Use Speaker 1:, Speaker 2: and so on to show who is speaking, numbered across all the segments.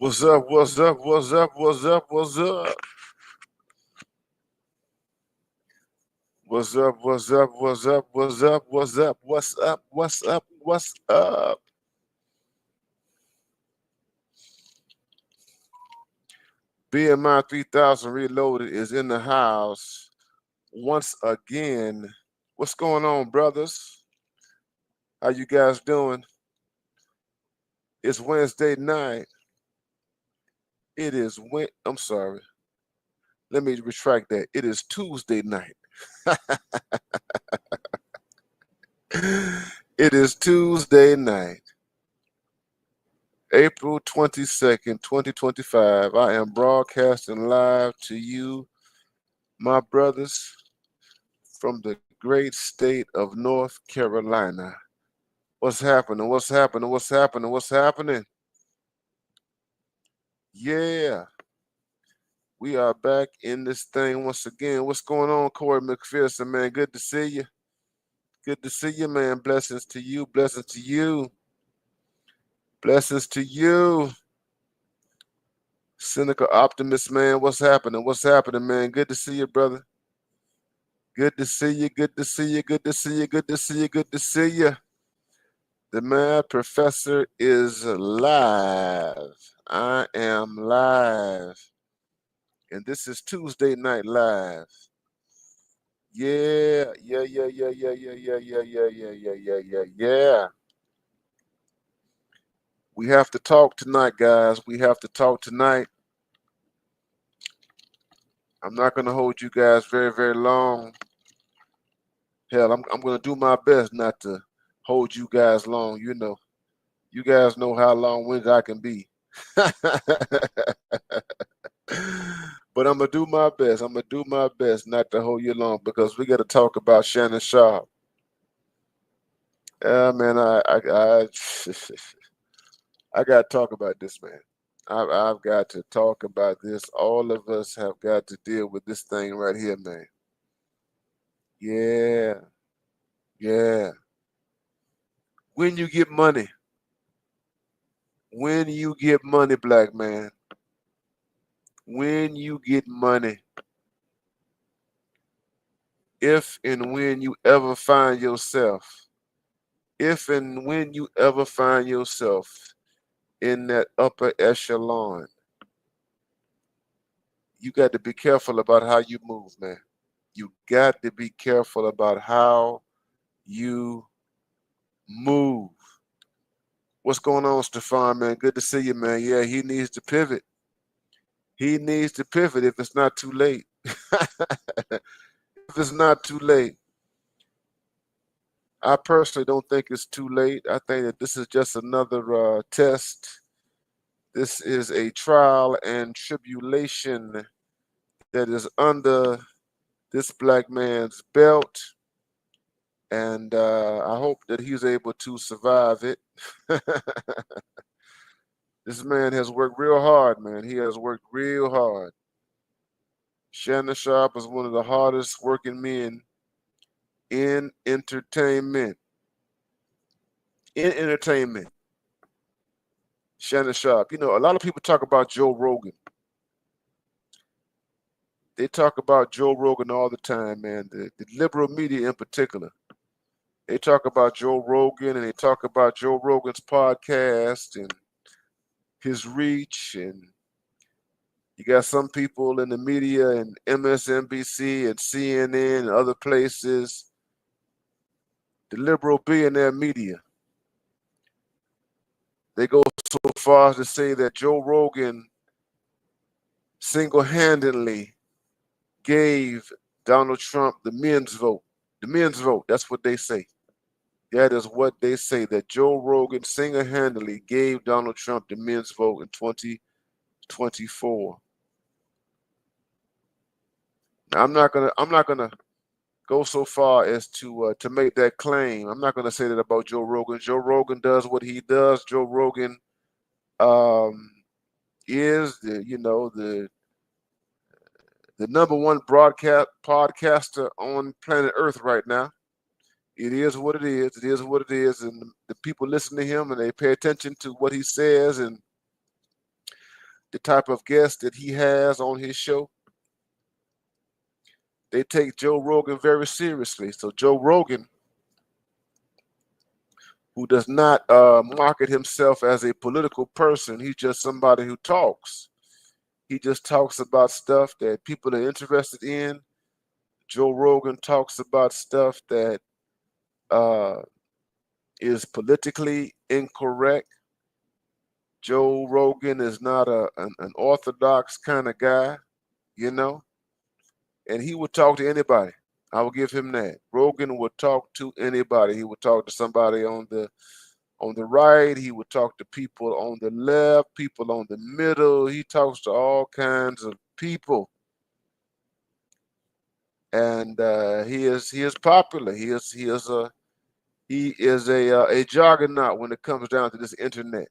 Speaker 1: What's up? What's up? What's up? What's up? What's up? What's up? What's up? What's up? What's up? What's up? What's up? What's up? What's up? BMI 3000 Reloaded is in the house once again. What's going on, brothers? How you guys doing? It's Wednesday night. I'm sorry. Let me retract that. It is Tuesday night. It is Tuesday night. April 22nd, 2025. I am broadcasting live to you, my brothers, from the great state of North Carolina. What's happening? What's happening? What's happening? What's happening? Yeah, we are back in this thing once again. What's going on, Corey McPherson, man? Good to see you. Good to see you, man. Blessings to you. Blessings to you. Blessings to you. Cynical optimist, man. What's happening? What's happening, man? Good to see you, brother. Good to see you. Good to see you. Good to see you. Good to see you. Good to see you. The Mad Professor is live. I am live. And this is Tuesday Night Live. Yeah. Yeah. We have to talk tonight, guys. We have to talk tonight. I'm not going to hold you guys very, very long. Hell, I'm going to do my best not to hold you guys long. You guys know how long-winded I can be. But I'm going to do my best. I'm going to do my best not to hold you long because we got to talk about Shannon Sharpe. Man, I I got to talk about this, man. I've got to talk about this. All of us have got to deal with this thing right here, man. Yeah, yeah. When you get money, black man, when you get money, if and when you ever find yourself, if and when you ever find yourself in that upper echelon, you got to be careful about how you move, man. You got to be careful about how you move. What's going on, Stefan, man? Good to see you, man. Yeah, he needs to pivot. He needs to pivot if it's not too late. If it's not too late. I personally don't think it's too late. I think that this is just another test. This is a trial and tribulation that is under this black man's belt. And I hope that he's able to survive it. This man has worked real hard, man. He has worked real hard. Shannon Sharpe is one of the hardest working men in entertainment. In entertainment. Shannon Sharpe. You know, a lot of people talk about Joe Rogan. They talk about Joe Rogan all the time, man. The liberal media in particular. They talk about Joe Rogan and they talk about Joe Rogan's podcast and his reach. And you got some people in the media and MSNBC and CNN and other places, the liberal billionaire media. They go so far as to say that Joe Rogan single-handedly gave Donald Trump the men's vote. The men's vote, that's what they say. That is what they say, that Joe Rogan single-handedly gave Donald Trump the men's vote in 2024. Now, I'm not gonna go so far as to make that claim. I'm not gonna say that about Joe Rogan. Joe Rogan does what he does. Joe Rogan is the number one broadcast podcaster on planet Earth right now. It is what it is. It is what it is, and the people listen to him and they pay attention to what he says, and the type of guests that he has on his show, they take Joe Rogan very seriously. So Joe Rogan, who does not market himself as a political person, he's just somebody who talks. He just talks about stuff that people are interested in. Joe Rogan talks about stuff that uh, is politically incorrect. Joe Rogan is not an orthodox kind of guy, you know, and he would talk to anybody. I will give him that. Rogan would talk to anybody. He would talk to somebody on the right. He would talk to people on the left, people on the middle. He talks to all kinds of people, and he is popular. He is a juggernaut when it comes down to this internet.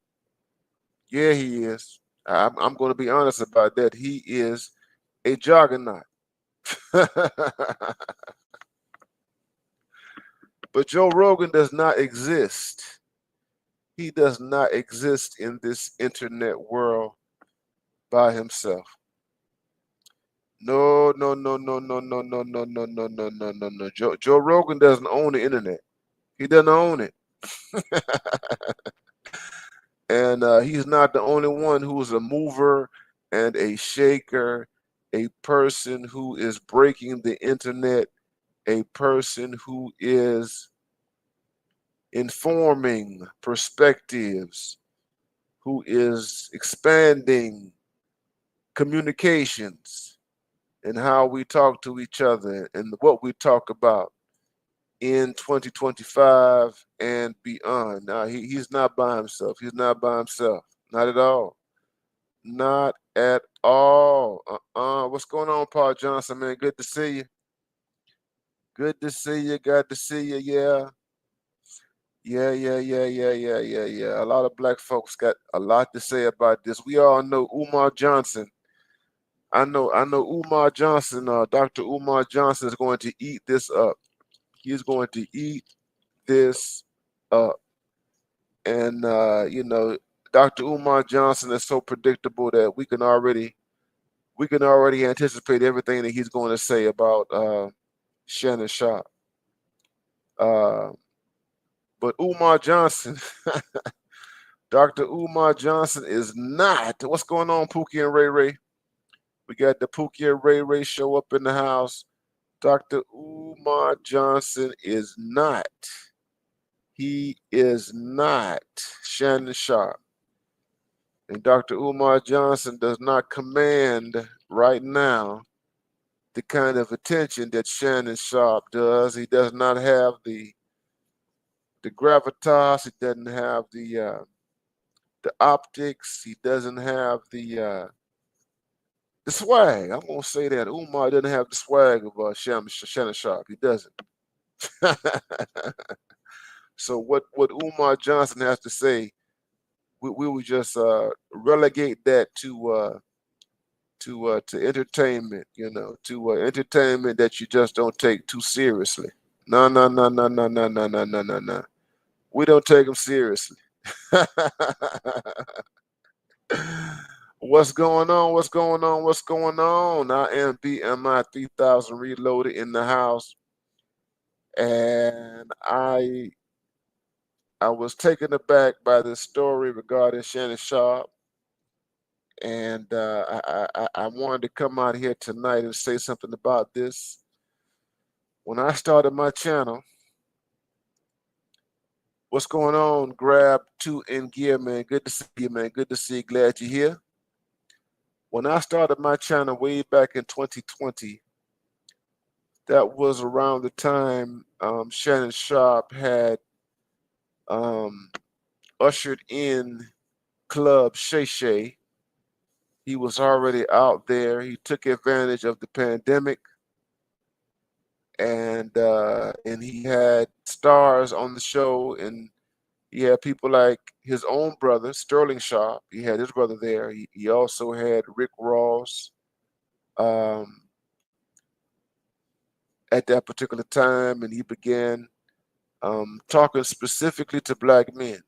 Speaker 1: Yeah, he is. I'm going to be honest about that. He is a juggernaut. But Joe Rogan does not exist. He does not exist in this internet world by himself. No, no, no, no, no, no, no, no, no, no, no, no, no, no. Joe Rogan doesn't own the internet. He doesn't own it. And he's not the only one who's a mover and a shaker, a person who is breaking the internet, a person who is informing perspectives, who is expanding communications and how we talk to each other and what we talk about in 2025 and beyond. Now, he's not by himself. He's not by himself. Not at all. Not at all. What's going on, Paul Johnson, man? Good to see you. Good to see you. Glad to see you. Yeah. Yeah, yeah, yeah, yeah, yeah, yeah, yeah. A lot of black folks got a lot to say about this. We all know Umar Johnson. I know Umar Johnson, Dr. Umar Johnson is going to eat this up. He's going to eat this up. And Dr. Umar Johnson is so predictable that we can already anticipate everything that he's going to say about Shannon Sharpe. Uh, but Umar Johnson, Dr. Umar Johnson is not. What's going on, Pookie and Ray Ray? We got the Pookie and Ray Ray show up in the house. Dr. Umar Johnson is not. He is not Shannon Sharpe. And Dr. Umar Johnson does not command right now the kind of attention that Shannon Sharpe does. He does not have the gravitas. He doesn't have the optics. He doesn't have the swag. I'm gonna say that Umar doesn't have the swag of Shannon Sharpe. He doesn't. So what Umar Johnson has to say, we would just relegate that to entertainment, to entertainment that you just don't take too seriously. No, no, no, no, no, no, no, no, no, no, no. We don't take them seriously. What's going on? What's going on? What's going on? I am BMI 3000 Reloaded in the house, and I was taken aback by this story regarding Shannon Sharpe, and I wanted to come out here tonight and say something about this. When I started my channel, what's going on? Grab two in gear, man. Good to see you, man. Good to see you. Glad you're here. When I started my channel way back in 2020, that was around the time Shannon Sharpe had ushered in Club Shay Shay. He was already out there. He took advantage of the pandemic, and he had stars on the show, and he had people like his own brother, Sterling Sharpe. He had his brother there. He also had Rick Ross um, at that particular time, and he began talking specifically to black men.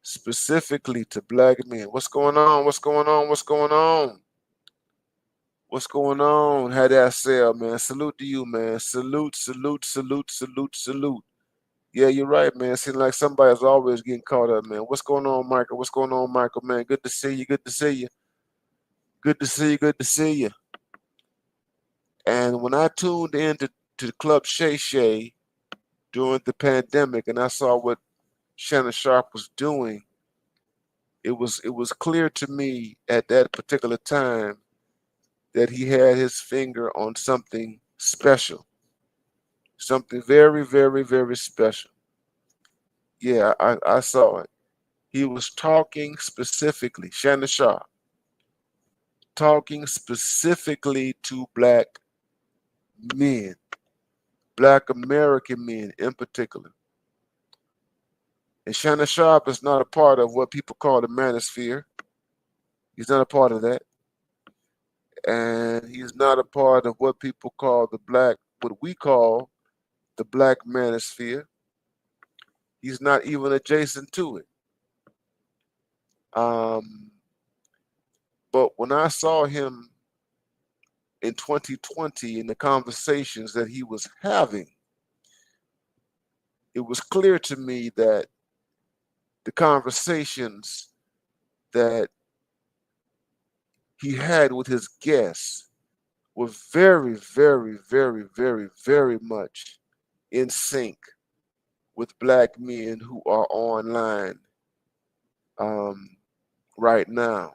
Speaker 1: specifically to black men. What's going on? What's going on? What's going on? What's going on? How that sell, man? Salute to you, man. Salute, salute, salute, salute, salute. Yeah, you're right, man. Seems like somebody's always getting caught up, man. What's going on, Michael? What's going on, Michael, man? Good to see you. Good to see you. Good to see you. Good to see you. And when I tuned into to Club Shay Shay during the pandemic and I saw what Shannon Sharpe was doing, it was clear to me at that particular time that he had his finger on something special, something very, very, very special. Yeah, I saw it. He was talking specifically, Shannon Sharpe, talking specifically to black men, black American men in particular. And Shannon Sharpe is not a part of what people call the manosphere. He's not a part of that. And he's not a part of what people call what we call the black manosphere. He's not even adjacent to it. Um, but when I saw him in 2020 in the conversations that he was having, it was clear to me that the conversations that he had with his guests were very, very, very, very, very much in sync with black men who are online um, right now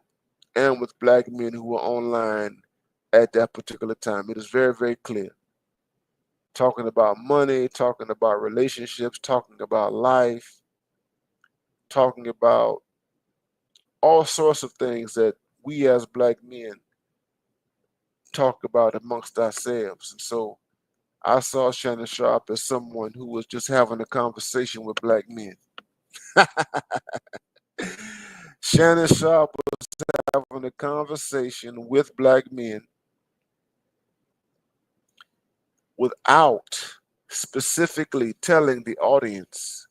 Speaker 1: and with black men who are online at that particular time. It is very, very clear. Talking about money, talking about relationships, talking about life, talking about all sorts of things that we as black men talk about amongst ourselves. And so I saw Shannon Sharpe as someone who was just having a conversation with black men. Shannon Sharpe was having a conversation with black men without specifically telling the audience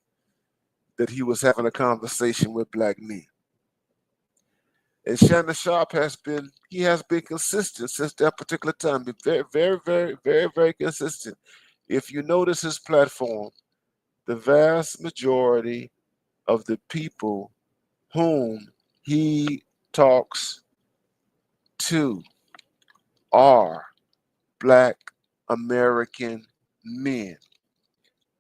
Speaker 1: that he was having a conversation with black men. And Shannon Sharpe has been consistent since that particular time. Been very, very, very, very, very consistent. If you notice his platform, the vast majority of the people whom he talks to are black American men.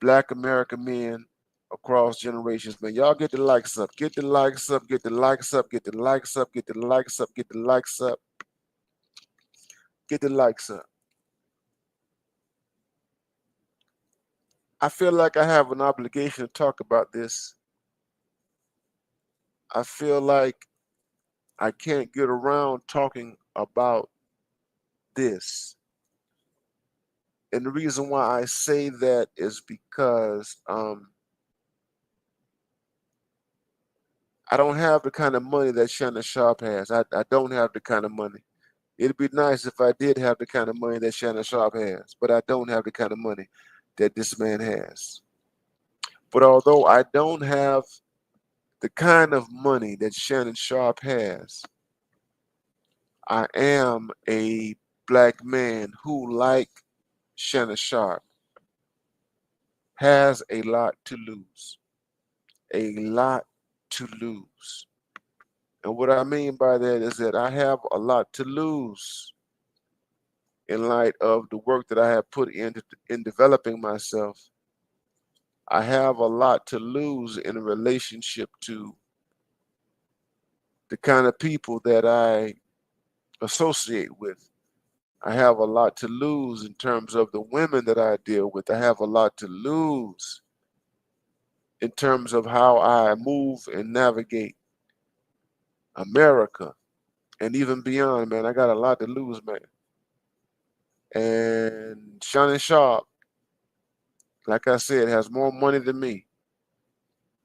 Speaker 1: Black American men across generations, man. Y'all get the likes up. Get the likes up. Get the likes up. Get the likes up. Get the likes up. Get the likes up. Get the likes up. I feel like I have an obligation to talk about this. I feel like I can't get around talking about this. And the reason why I say that is because I don't have the kind of money that Shannon Sharpe has. I don't have the kind of money. It'd be nice if I did have the kind of money that Shannon Sharpe has, but I don't have the kind of money that this man has. But although I don't have the kind of money that Shannon Sharpe has, I am a black man who, like Shannon Sharpe, has a lot to lose. A lot to lose. And what I mean by that is that I have a lot to lose in light of the work that I have put in developing myself. I have a lot to lose in relationship to the kind of people that I associate with. I have a lot to lose in terms of the women that I deal with. I have a lot to lose in terms of how I move and navigate America and even beyond, man. I got a lot to lose, man. And Shannon Sharpe, like I said, has more money than me.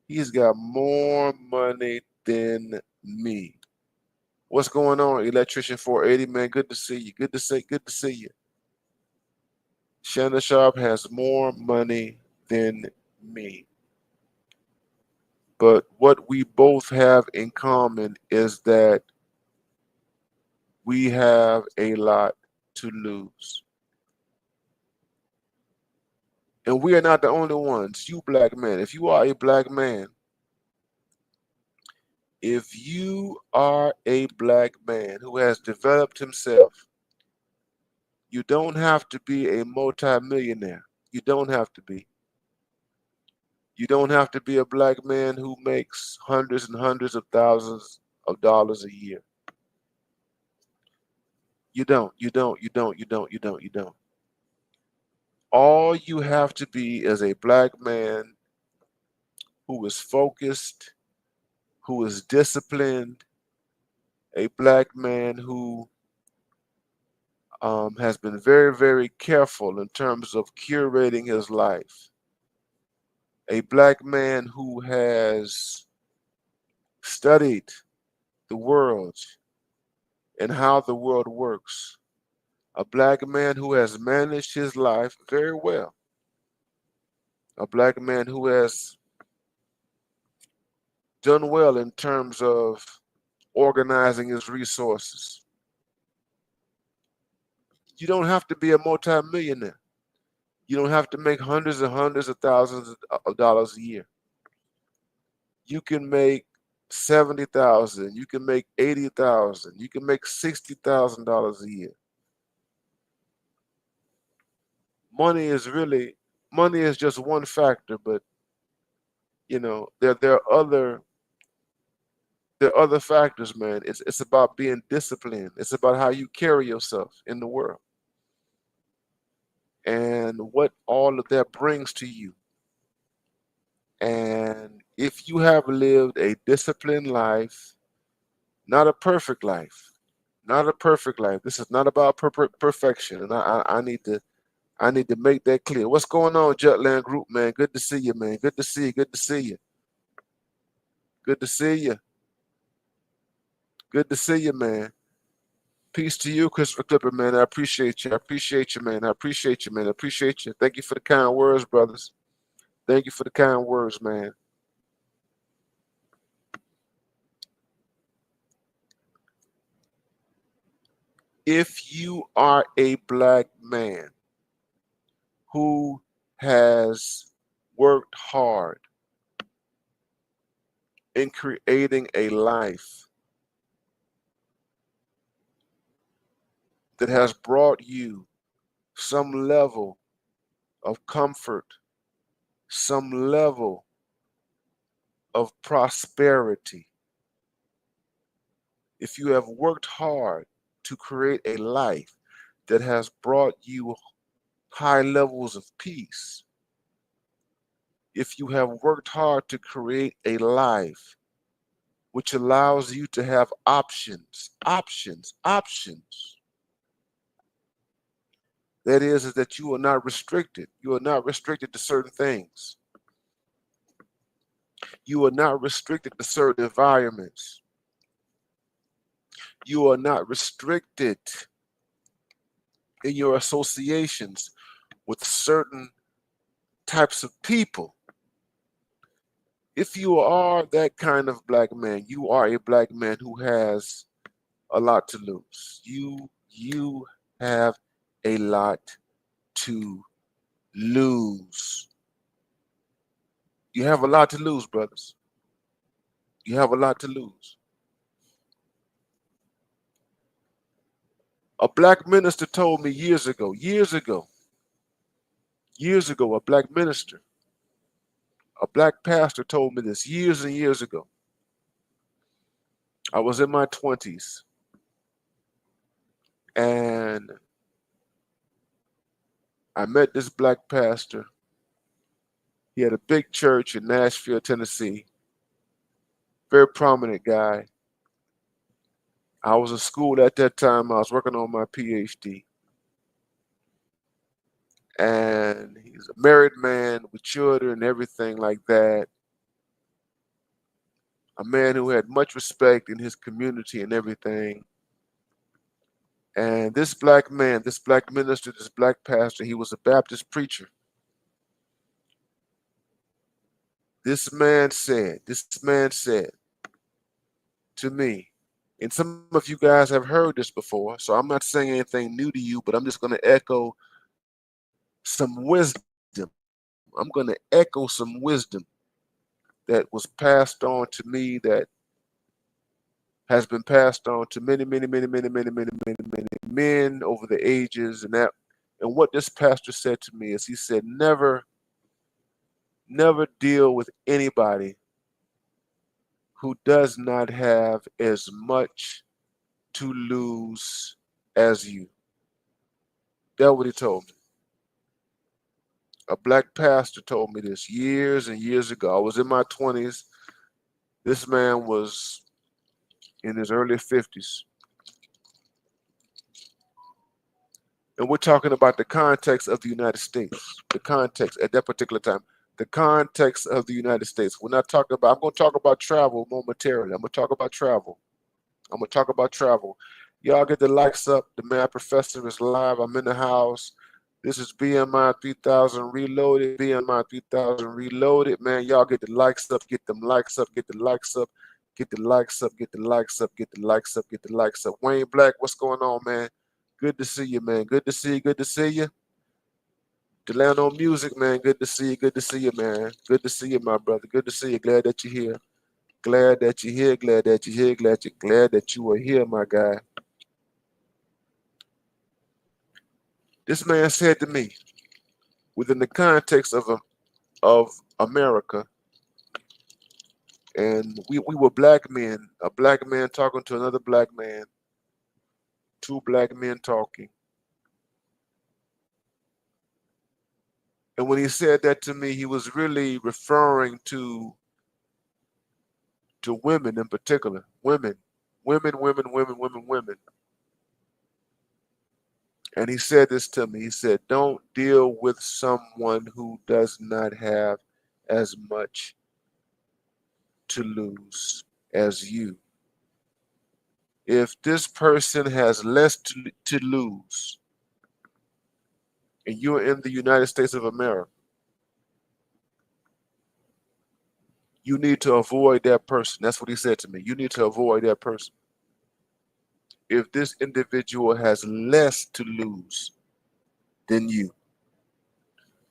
Speaker 1: He's got more money than me. What's going on, Electrician 480, man? Good to see you. Good to see you. Shannon Sharpe has more money than me. But what we both have in common is that we have a lot to lose. And we are not the only ones. You black men, if you are a black man, if you are a black man who has developed himself, you don't have to be a multimillionaire. You don't have to be. You don't have to be a black man who makes hundreds and hundreds of thousands of dollars a year. You don't. All you have to be is a black man who is focused, who is disciplined, a black man who has been very, very careful in terms of curating his life, a black man who has studied the world and how the world works, a black man who has managed his life very well, a black man who has done well in terms of organizing his resources. You don't have to be a multimillionaire. You don't have to make hundreds and hundreds of thousands of dollars a year. You can make 70,000. You can make 80,000. You can make $60,000 a year. Money is really money is just one factor, but there are other factors, man. It's about being disciplined. It's about how you carry yourself in the world and what all of that brings to you. And if you have lived a disciplined life, not a perfect life, not a perfect life. This is not about perfection, and I need to make that clear. What's going on, Jutland Group, man? Good to see you, man. Good to see you. Good to see you. Good to see you. Good to see you, man. Peace to you, Christopher Clipper, man. I appreciate you. I appreciate you, man. I appreciate you, man. I appreciate you. Thank you for the kind words, brothers. Thank you for the kind words, man. If you are a black man who has worked hard in creating a life that has brought you some level of comfort, some level of prosperity, if you have worked hard to create a life that has brought you high levels of peace, if you have worked hard to create a life which allows you to have options, that is that you are not restricted. You are not restricted to certain things. You are not restricted to certain environments. You are not restricted in your associations with certain types of people. If you are that kind of black man, you are a black man who has a lot to lose. You have a lot to lose. You have a lot to lose, brothers. You have a lot to lose. A black minister told me years ago, a black minister, a black pastor told me this years and years ago. I was in my 20s and I met this black pastor. He had a big church in Nashville, Tennessee. Very prominent guy. I was in school at that time. I was working on my PhD. And he's a married man with children and everything like that. A man who had much respect in his community and everything. And this black man, this black minister, this black pastor, he was a Baptist preacher. This man said to me, and some of you guys have heard this before, so I'm not saying anything new to you, but I'm just going to echo some wisdom. I'm going to echo some wisdom that was passed on to me, that has been passed on to many, many, many, many, many, many, many, many men over the ages, and what this pastor said to me is he said, never deal with anybody who does not have as much to lose as you. That's what he told me. A black pastor told me this years and years ago. I was in my 20s. This man was in his early 50s. And we're talking about the context of the United States, the context at that particular time, the context of the United States. We're not talking about, I'm going to talk about travel momentarily. I'm going to talk about travel. I'm going to talk about travel. Y'all get the likes up. The man professor is live. I'm in the house. This is BMI 3000 Reloaded. BMI 3000 Reloaded. Man, y'all get the likes up. Get them likes up. Get the likes up. Get the likes up. Get the likes up. Get the likes up. Get the likes up. Wayne Black, what's going on, man? Good to see you, man. Good to see you. Good to see you. Delano Music, man. Good to see you. Good to see you, man. Good to see you, my brother. Good to see you. Glad that you're here. Glad that you're here. Glad that you're here. Glad that you are here, my guy. This man said to me, within the context of America, and we were black men, a black man talking to another black man, two black men talking. And when he said that to me, he was really referring to women in particular. Women. And he said this to me. He said, don't deal with someone who does not have as much to lose as you. If this person has less to lose and you're in the United States of America, you need to avoid that person. That's what he said to me. You need to avoid that person. If this individual has less to lose than you,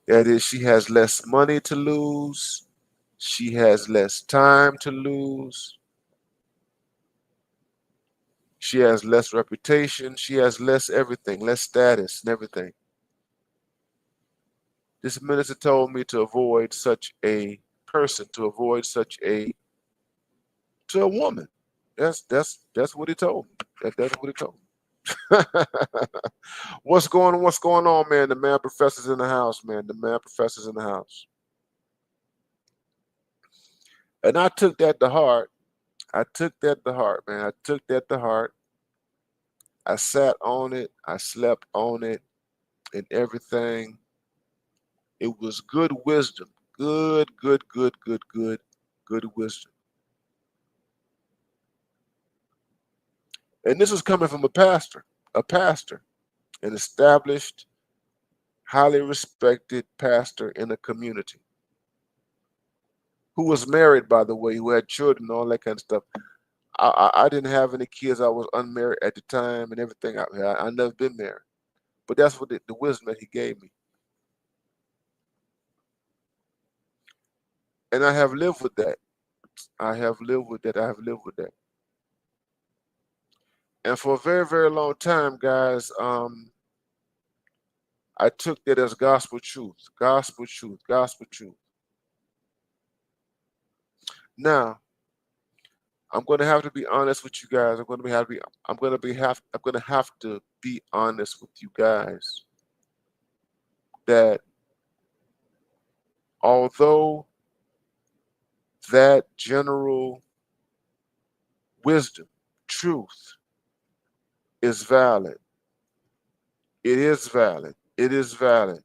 Speaker 1: that is, she has less money to lose, she has less time to lose, she has less reputation, she has less everything, less status and everything. This minister told me to avoid such a person, to avoid such a woman. That's what he told me. That's what he told me. What's going on, man? The man professor's in the house, man. The man professor's in the house. And I took that to heart. I took that to heart, man. I took that to heart. I sat on it. I slept on it and everything. It was good wisdom. Good wisdom. And this was coming from a pastor, an established, highly respected pastor in a community who was married, by the way, who had children, all that kind of stuff. I didn't have any kids. I was unmarried at the time and everything. I never been married. But that's what the wisdom that he gave me. And I have lived with that. I have lived with that. I have lived with that. And for a very, very long time, guys, I took that as gospel truth, gospel truth, gospel truth. Now, I'm going to have to be honest with you guys. I'm going to have to be honest with you guys that although that general wisdom, truth is valid, it is valid, it is valid.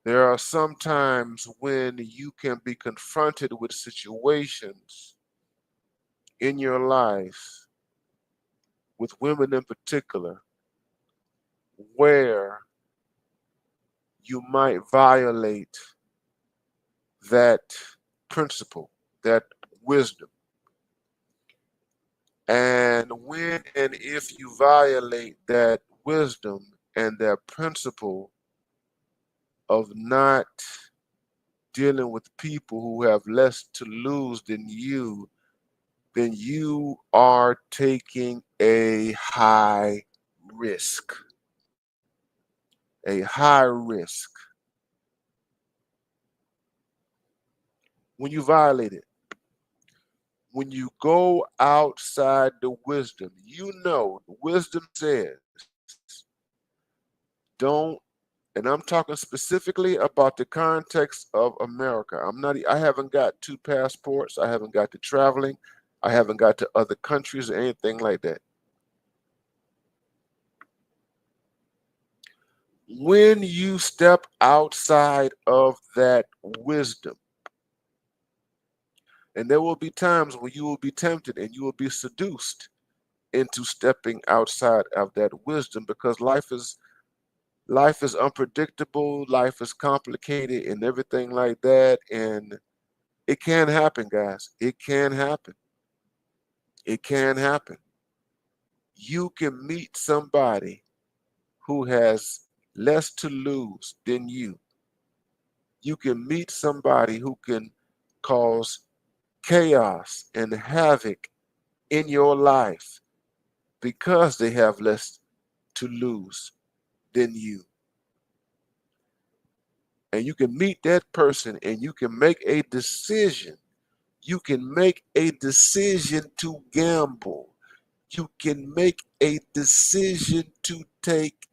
Speaker 1: There are some times when you can be confronted with situations in your life, with women in particular, where you might violate that principle, that wisdom. And when and if you violate that wisdom and that principle of not dealing with people who have less to lose than you, then you are taking a high risk. A high risk when you violate it. When you go outside the wisdom, you know, the wisdom says, don't, and I'm talking specifically about the context of America. I haven't got two passports. I haven't got to traveling. I haven't got to other countries or anything like that. When you step outside of that wisdom, and there will be times when you will be tempted and you will be seduced into stepping outside of that wisdom, because life is unpredictable, life is complicated and everything like that, and it can happen, guys. It can happen. It can happen. You can meet somebody who has less to lose than you. You can meet somebody who can cause chaos and havoc in your life because they have less to lose than you. And you can meet that person and you can make a decision. You can make a decision to gamble. You can make a decision to take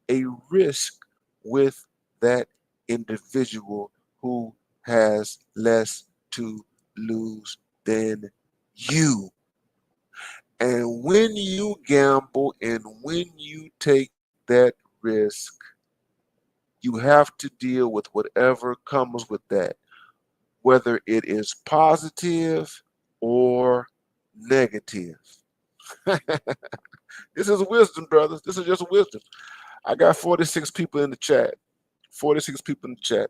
Speaker 1: a risk with that individual who has less to lose than you. And when you gamble and when you take that risk, you have to deal with whatever comes with that, whether it is positive or negative. This is wisdom, brothers. This is just wisdom. I got 46 people in the chat. 46 people in the chat.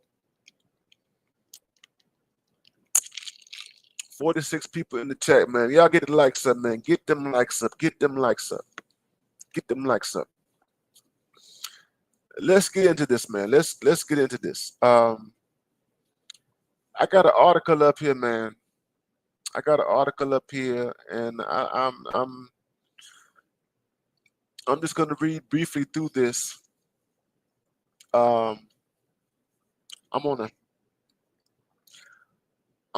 Speaker 1: 46 people in the chat, man. Y'all get the likes up, man. Get them likes up. Get them likes up. Get them likes up. Let's get into this, man. Let's get into this. I got an article up here, man. I got an article up here, and I'm just going to read briefly through this. I'm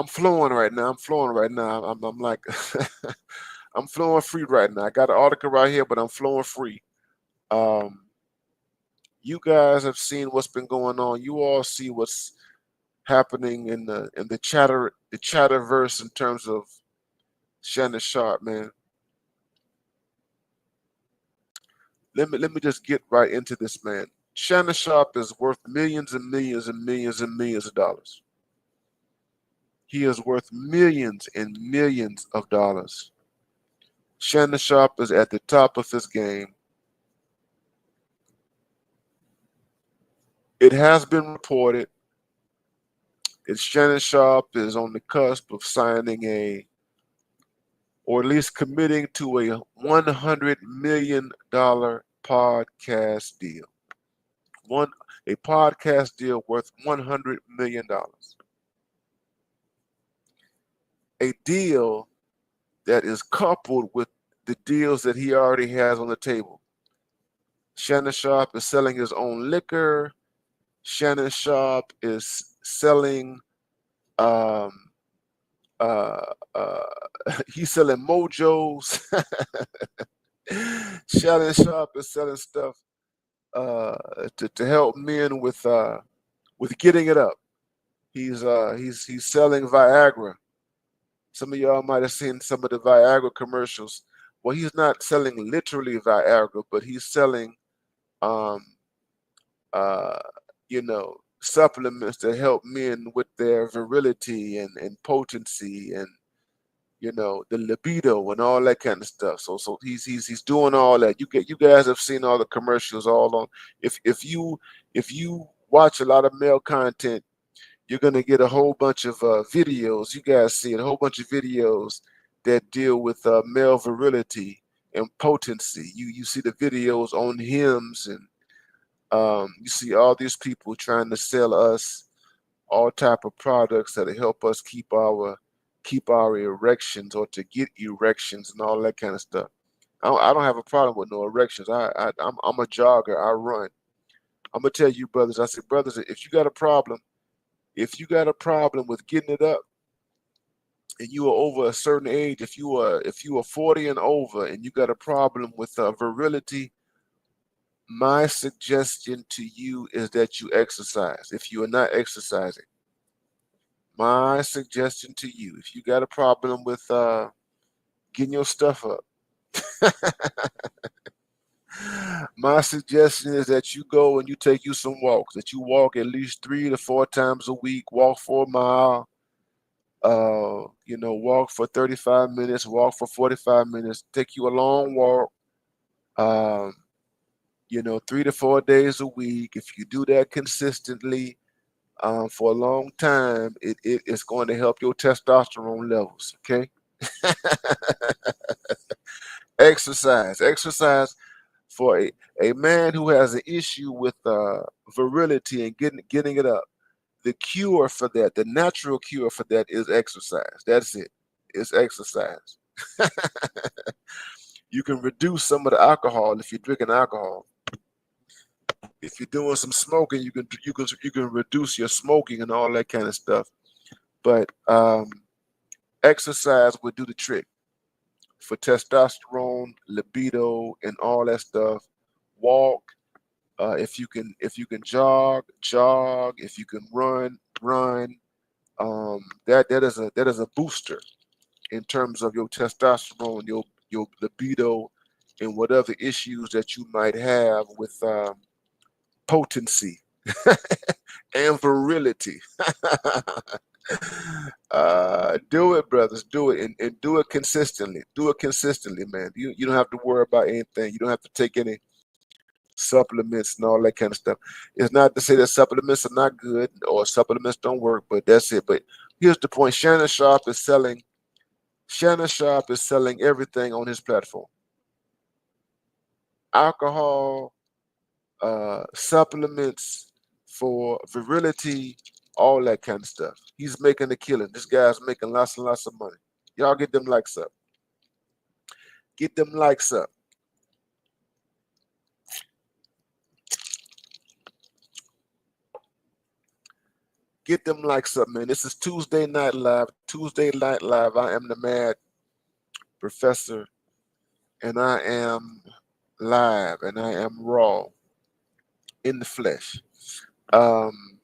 Speaker 1: flowing right now. I'm flowing right now. I'm like, I'm flowing free right now. I got an article right here, but I'm flowing free. You guys have seen what's been going on. You all see what's happening in the chatterverse in terms of Shannon Sharpe, man. Let me just get right into this, man. Shannon Sharpe is worth millions and millions and millions and millions of dollars. He is worth millions and millions of dollars. Shannon Sharpe is at the top of his game. It has been reported that Shannon Sharpe is on the cusp of signing or at least committing to a $100 million podcast deal. A podcast deal worth $100 million. A deal that is coupled with the deals that he already has on the table. Shannon Sharpe is selling his own liquor. Shannon Sharpe is selling he's selling mojos. Shannon Sharpe is selling stuff to help men with getting it up. He's selling Viagra. Some of y'all might have seen some of the Viagra commercials. Well, he's not selling literally Viagra, but he's selling supplements that help men with their virility and potency and the libido and all that kind of stuff. So he's doing all that. You guys have seen all the commercials all on. If you watch a lot of male content, You're going to get a whole bunch of videos. You guys see it, a whole bunch of videos that deal with male virility and potency. You see the videos on hymns, and you see all these people trying to sell us all type of products that help us keep our erections, or to get erections and all that kind of stuff. I don't have a problem with no erections. I'm a jogger. I run. I'm gonna tell you, brothers. I said, brothers, if you got a problem with getting it up, and you are over a certain age, if you are 40 and over, and you got a problem with virility, my suggestion to you is that you exercise. If you are not exercising, my suggestion to you, if you got a problem with getting your stuff up, my suggestion is that you go and you take you some walks, that you walk at least 3 to 4 times a week, walk for a mile, walk for 35 minutes, walk for 45 minutes, take you a long walk, um, 3 to 4 days a week. If you do that consistently for a long time, it's going to help your testosterone levels, okay? Exercise for a man who has an issue with virility and getting it up. The cure for that, the natural cure for that, is exercise. That's it. It's exercise. You can reduce some of the alcohol if you're drinking alcohol. If you're doing some smoking, you can reduce your smoking and all that kind of stuff. But exercise would do the trick for testosterone, libido, and all that stuff. Walk. If you can jog. If you can run. That is a booster in terms of your testosterone, your libido, and whatever issues that you might have with potency and virility. Do it, brothers. Do it, and do it consistently. Do it consistently, man. You don't have to worry about anything. You don't have to take any supplements and all that kind of stuff. It's not to say that supplements are not good or supplements don't work, but that's it. But here's the point: Shannon Sharpe is selling everything on his platform: alcohol, supplements for virility, all that kind of stuff. He's making a killing. This guy's making lots and lots of money. Y'all get them likes up. Get them likes up. Get them likes up, man. This is Tuesday Night Live. Tuesday Night Live. I am the Mad Professor, and I am live, and I am raw in the flesh. Um,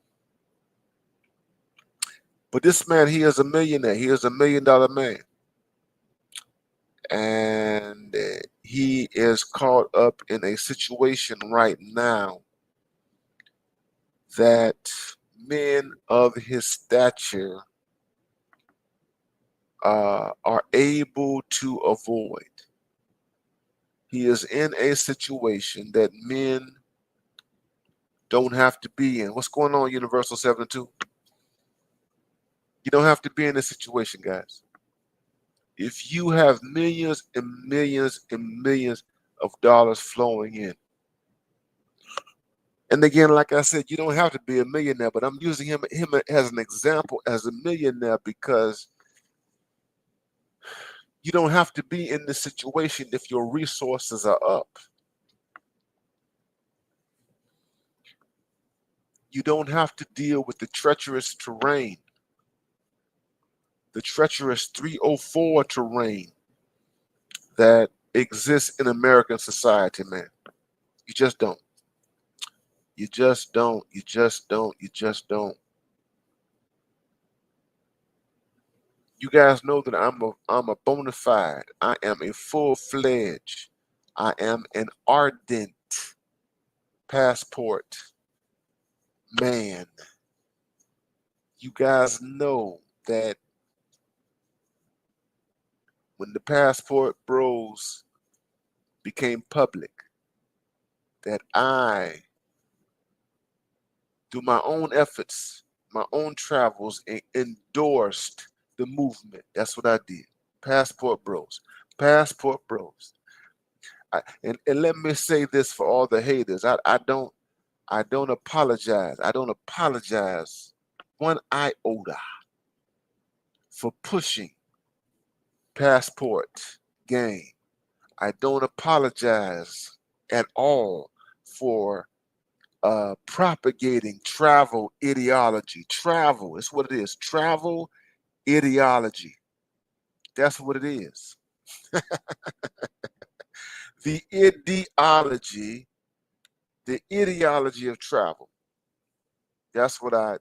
Speaker 1: but this man, he is a millionaire. He is $1 million man, and he is caught up in a situation right now that men of his stature are able to avoid. He is in a situation that men don't have to be in. What's going on, Universal 72? You don't have to be in this situation, guys. If you have millions and millions and millions of dollars flowing in, and again, like I said, you don't have to be a millionaire, but I'm using him as an example as a millionaire because you don't have to be in this situation if your resources are up. You don't have to deal with the treacherous terrain, the treacherous 304 terrain that exists in American society, man. You just don't. You just don't. You just don't. You just don't. You guys know that I'm a bona fide. I am a full-fledged. I am an ardent passport man. You guys know that when the passport bros became public, that I, through my own efforts, my own travels and endorsed the movement. That's what I did. Passport Bros. Passport Bros. And let me say this for all the haters. I don't apologize. I don't apologize one iota for pushing passport game. I don't apologize at all for propagating travel ideology. Travel is what it is. Travel ideology. That's what it is. The ideology, the ideology of travel. That's what I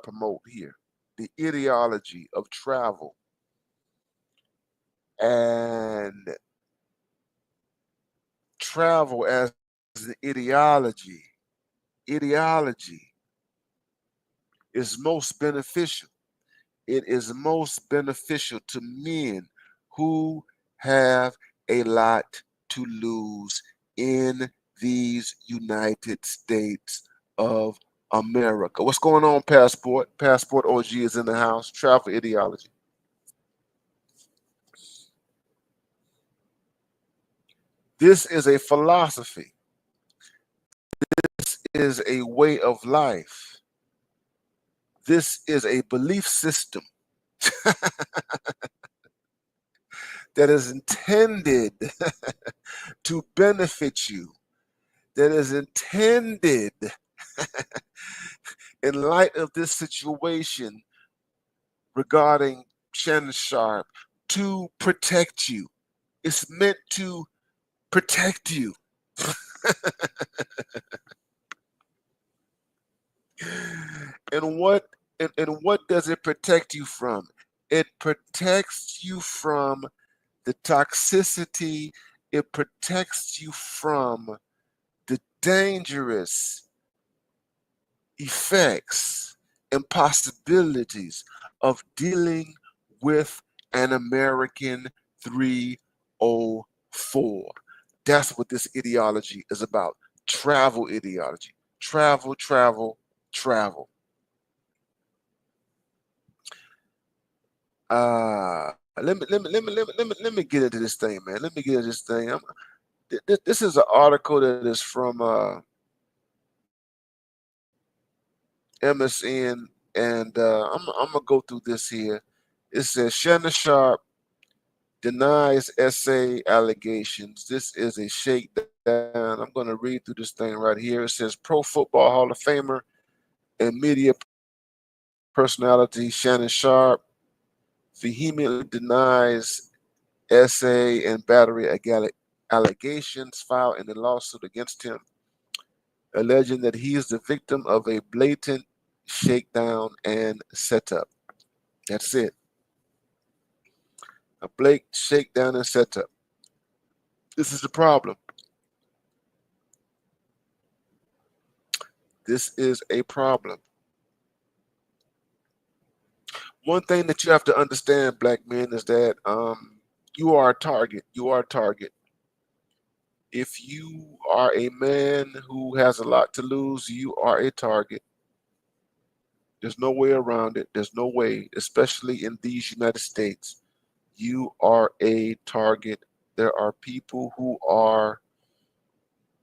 Speaker 1: promote here. The ideology of travel. And travel as an ideology is most beneficial. It is most beneficial to men who have a lot to lose in these United States of America. What's going on, Passport? Passport OG is in the house. Travel ideology. This is a philosophy. This is a way of life. This is a belief system that is intended to benefit you, that is intended in light of this situation regarding Shannon Sharpe to protect you. It's meant to protect you. And what does it protect you from? It protects you from the toxicity. It protects you from the dangerous effects and possibilities of dealing with an American 304. That's what this ideology is about. Travel ideology. Travel, travel, travel. Let me get into this thing, man. Let me get into this thing. This is an article that is from MSN, and I'm gonna go through this here. It says Shannon Sharpe denies essay allegations. This is a shakedown. I'm gonna read through this thing right here. It says Pro Football Hall of Famer and media personality Shannon Sharpe vehemently denies essay and battery allegations filed in the lawsuit against him, alleging that he is the victim of a blatant shakedown and setup. That's it. A blatant shakedown and setup. This is the problem. This is a problem. One thing that you have to understand, black men, is that you are a target. You are a target. If you are a man who has a lot to lose, you are a target. There's no way around it. There's no way, especially in these United States. You are a target. There are people who are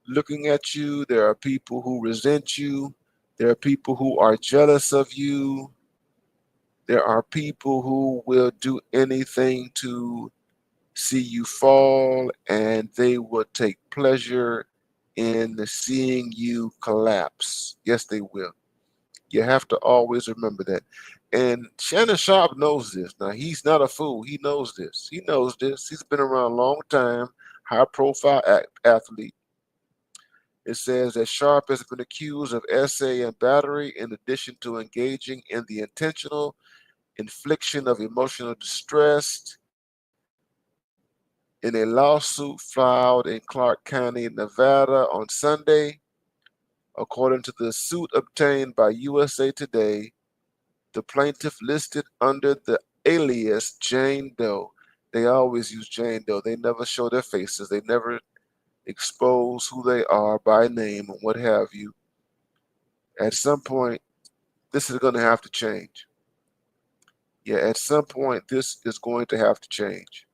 Speaker 1: looking at you. There are people who resent you. There are people who are jealous of you. There are people who will do anything to see you fall, and they will take pleasure in seeing you collapse. Yes, they will. You have to always remember that. And Shannon Sharpe knows this. Now, he's not a fool. He knows this. He knows this. He's been around a long time, high profile athlete. It says that Sharpe has been accused of essay and battery in addition to engaging in the intentional infliction of emotional distress in a lawsuit filed in Clark County, Nevada on Sunday. According to the suit obtained by USA Today, the plaintiff listed under the alias Jane Doe. They always use Jane Doe. They never show their faces. They never expose who they are by name and what have you. At some point, This is going to have to change. Yeah, at some point, this is going to have to change.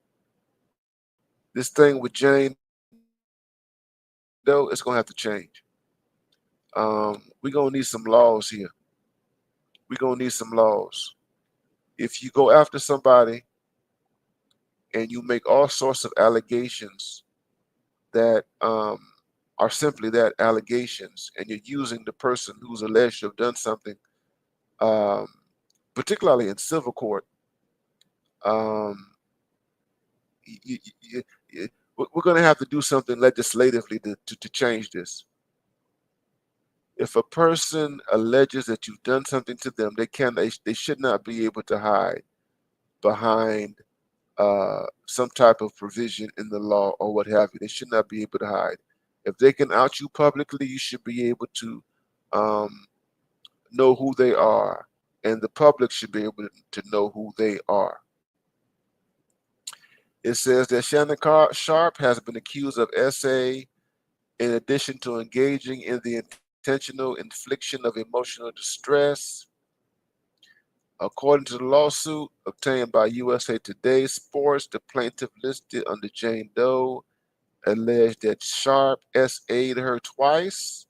Speaker 1: This thing with Jane Doe, it's going to have to change. We're going to need some laws here. We're going to need some laws. If you go after somebody and you make all sorts of allegations that are simply that, allegations, and you're using the person who's alleged to have done something, um, particularly in civil court, um, you, we're going to have to do something legislatively to change this. If a person alleges that you've done something to them, they should not be able to hide behind some type of provision in the law or what have you. They should not be able to hide. If they can out you publicly, you should be able to um, know who they are, and the public should be able to know who they are. It says that Shannon Sharpe has been accused of SA in addition to engaging in the intentional infliction of emotional distress. According to the lawsuit obtained by USA Today Sports, the plaintiff, listed under Jane Doe, alleged that Sharpe SA'd her twice.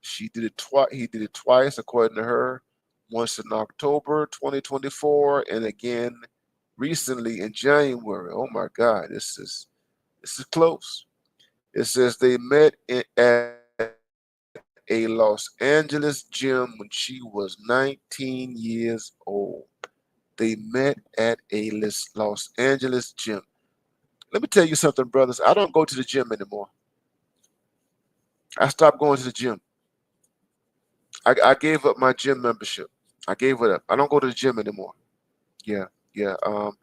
Speaker 1: She did it twice. He did it twice, according to her. Once in October 2024, and again recently in January. Oh my God, this is close. It says they met at a Los Angeles gym when she was 19 years old. They met at a Los Angeles gym. Let me tell you something, brothers. I don't go to the gym anymore. I stopped going to the gym. I gave up my gym membership. I gave it up. I don't go to the gym anymore. Yeah, yeah. I'm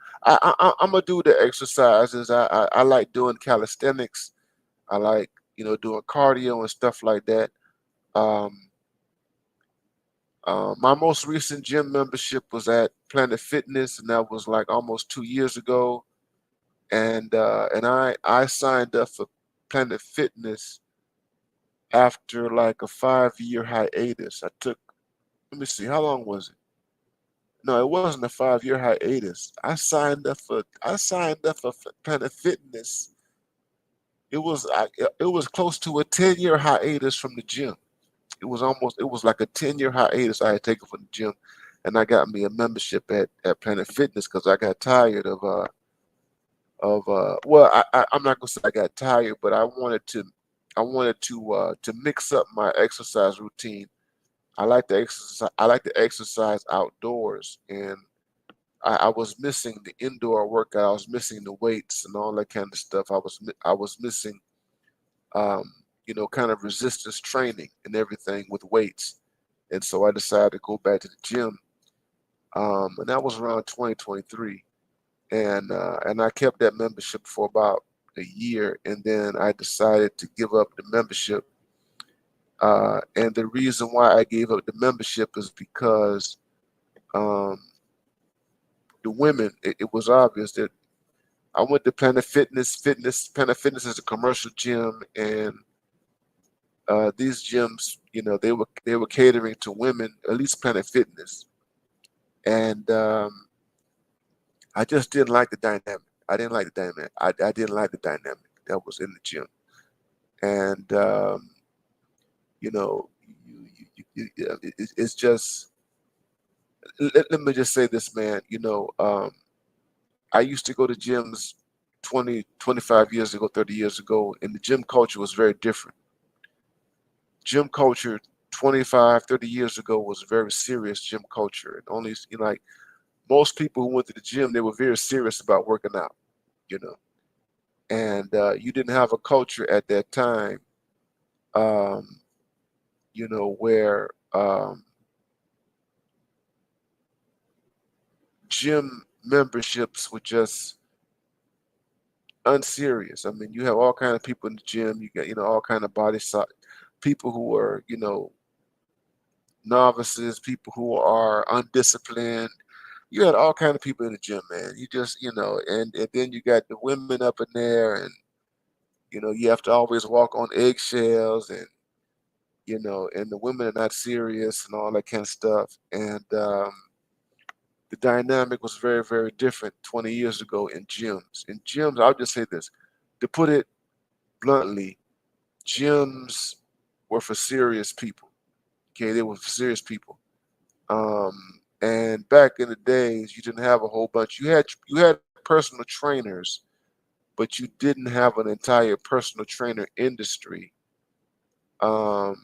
Speaker 1: gonna do the exercises. I like doing calisthenics. I like doing cardio and stuff like that. Um, my most recent gym membership was at Planet Fitness, and that was like almost 2 years ago. And I signed up for Planet Fitness after like a 5 year hiatus. I took, let me see, how long was it? No, it wasn't a 5 year hiatus. I signed up for Planet Fitness. It was close to a 10 year hiatus from the gym. It was like a 10 year hiatus I had taken from the gym, and I got me a membership at Planet Fitness because I got tired of well, I'm not gonna say I got tired, but I wanted to mix up my exercise routine. I like to exercise outdoors, and I was missing the indoor workout. I was missing the weights and all that kind of stuff. I was missing kind of resistance training and everything with weights. And so I decided to go back to the gym. And that was around 2023. And I kept that membership for about a year, and then I decided to give up the membership. And the reason why I gave up the membership is because um, the women, it was obvious that I went to Planet Fitness. Planet Fitness is a commercial gym, and these gyms, they were catering to women, at least Planet Fitness, and I just didn't like the dynamic. I didn't like the dynamic. I didn't like the dynamic that was in the gym, and you know, it's just. Let me just say this, man. I used to go to gyms 20, 25 years ago, 30 years ago, and the gym culture was very different. Gym culture 25, 30 years ago was very serious gym culture. And only, like most people who went to the gym, they were very serious about working out, you know. And you didn't have a culture at that time, um, where gym memberships were just unserious. I mean, you have all kind of people in the gym. You got all kind of body size people who are novices, people who are undisciplined. You had all kind of people in the gym, man. You just and then you got the women up in there, and you have to always walk on eggshells, and and the women are not serious and all that kind of stuff. And the dynamic was very, very different 20 years ago in gyms. In gyms, I'll just say this, to put it bluntly, gyms were for serious people. Okay, they were for serious people. And back in the days, you didn't have a whole bunch. You had personal trainers, but you didn't have an entire personal trainer industry. Um,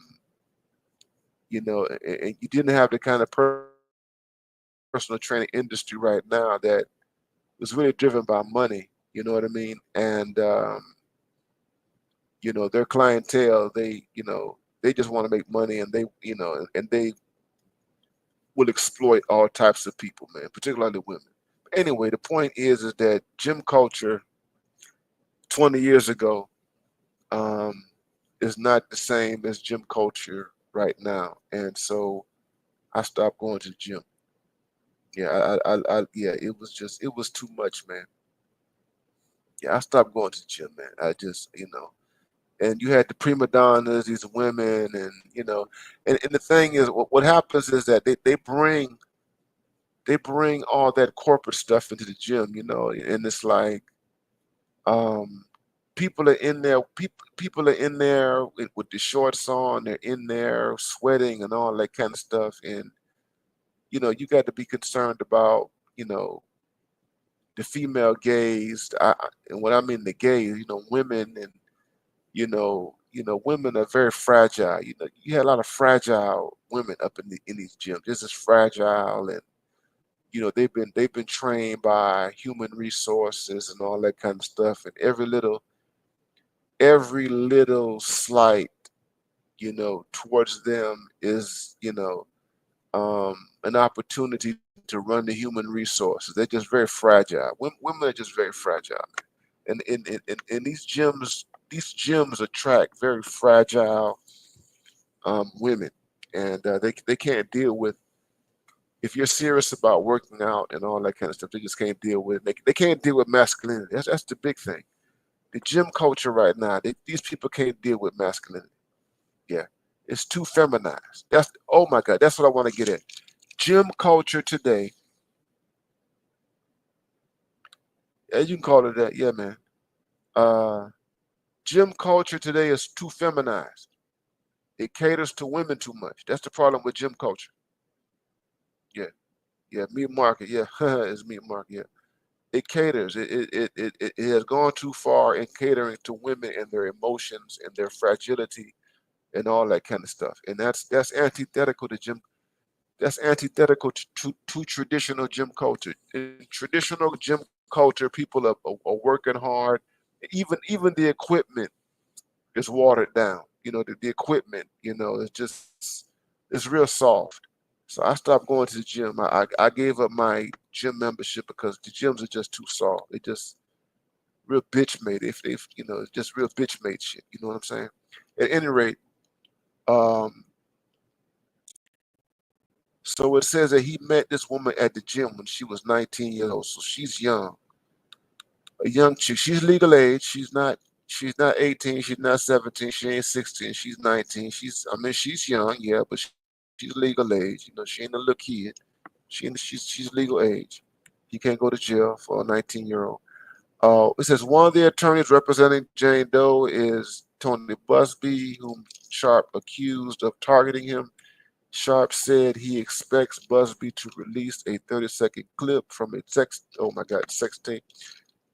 Speaker 1: and you didn't have the kind of personal training industry right now that was really driven by money. You know what I mean? And their clientele, they just want to make money, and they will exploit all types of people, man, particularly women. Anyway, the point is that gym culture 20 years ago um, is not the same as gym culture right now, and so I stopped going to the gym. Yeah, yeah, it was too much, man. Yeah, I stopped going to the gym, man. I just, and you had the prima donnas, these women, and and the thing is, what happens is that they bring all that corporate stuff into the gym, and it's like um, people are in there, people are in there with the shorts on, they're in there sweating and all that kind of stuff, and you got to be concerned about the female gaze, and what I mean the gaze, women, and women are very fragile. You had a lot of fragile women up in these gyms. This is fragile, and they've been trained by human resources and all that kind of stuff. And every little slight, towards them is an opportunity to run the human resources. They're just very fragile. Women are just very fragile, and these gyms attract very fragile women, and they can't deal with, if you're serious about working out and all that kind of stuff. They just can't deal with it. They can't deal with masculinity. That's the big thing. The gym culture right now, these people can't deal with masculinity. Yeah, it's too feminized. Oh my God, that's what I want to get at. Gym culture today, as you can call it that, yeah, man. Uh, Gym culture today is too feminized. It caters to women too much. That's the problem with gym culture. Yeah, yeah, meat market. Yeah, it's meat market. Yeah, it caters. It has gone too far in catering to women and their emotions and their fragility and all that kind of stuff. And that's antithetical to gym. That's antithetical to traditional gym culture. In traditional gym culture, people are working hard. Even the equipment is watered down. The equipment, it's real soft. So I stopped going to the gym. I gave up my gym membership because the gyms are just too soft. They just real bitch made. If just real bitch made shit. You know what I'm saying? At any rate, um, so it says that he met this woman at the gym when she was 19 years old. So she's young, a young chick. She's legal age. She's not 18. She's not 17. She ain't 16. She's 19. I mean, she's young, yeah, but she's legal age. She ain't a little kid. She's legal age. He can't go to jail for a 19-year-old. It says one of the attorneys representing Jane Doe is Tony Busby, whom Sharp accused of targeting him. Sharp said he expects Busby to release a 30-second clip from a sex tape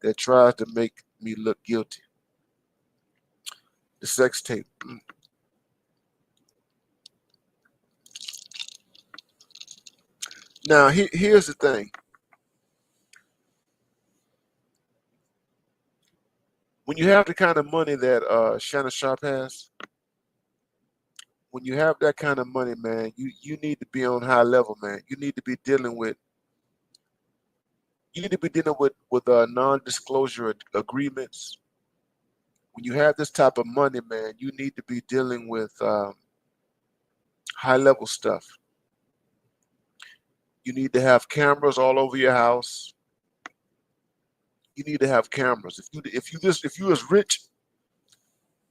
Speaker 1: that tries to make me look guilty. The sex tape. Now, here's the thing. When you have the kind of money that Shannon Sharpe has, when you have that kind of money, man, you need to be on high level, man. You need to be dealing with non-disclosure agreements. When you have this type of money, man, you need to be dealing with high level stuff. You need to have cameras all over your house. You need to have cameras. If you as rich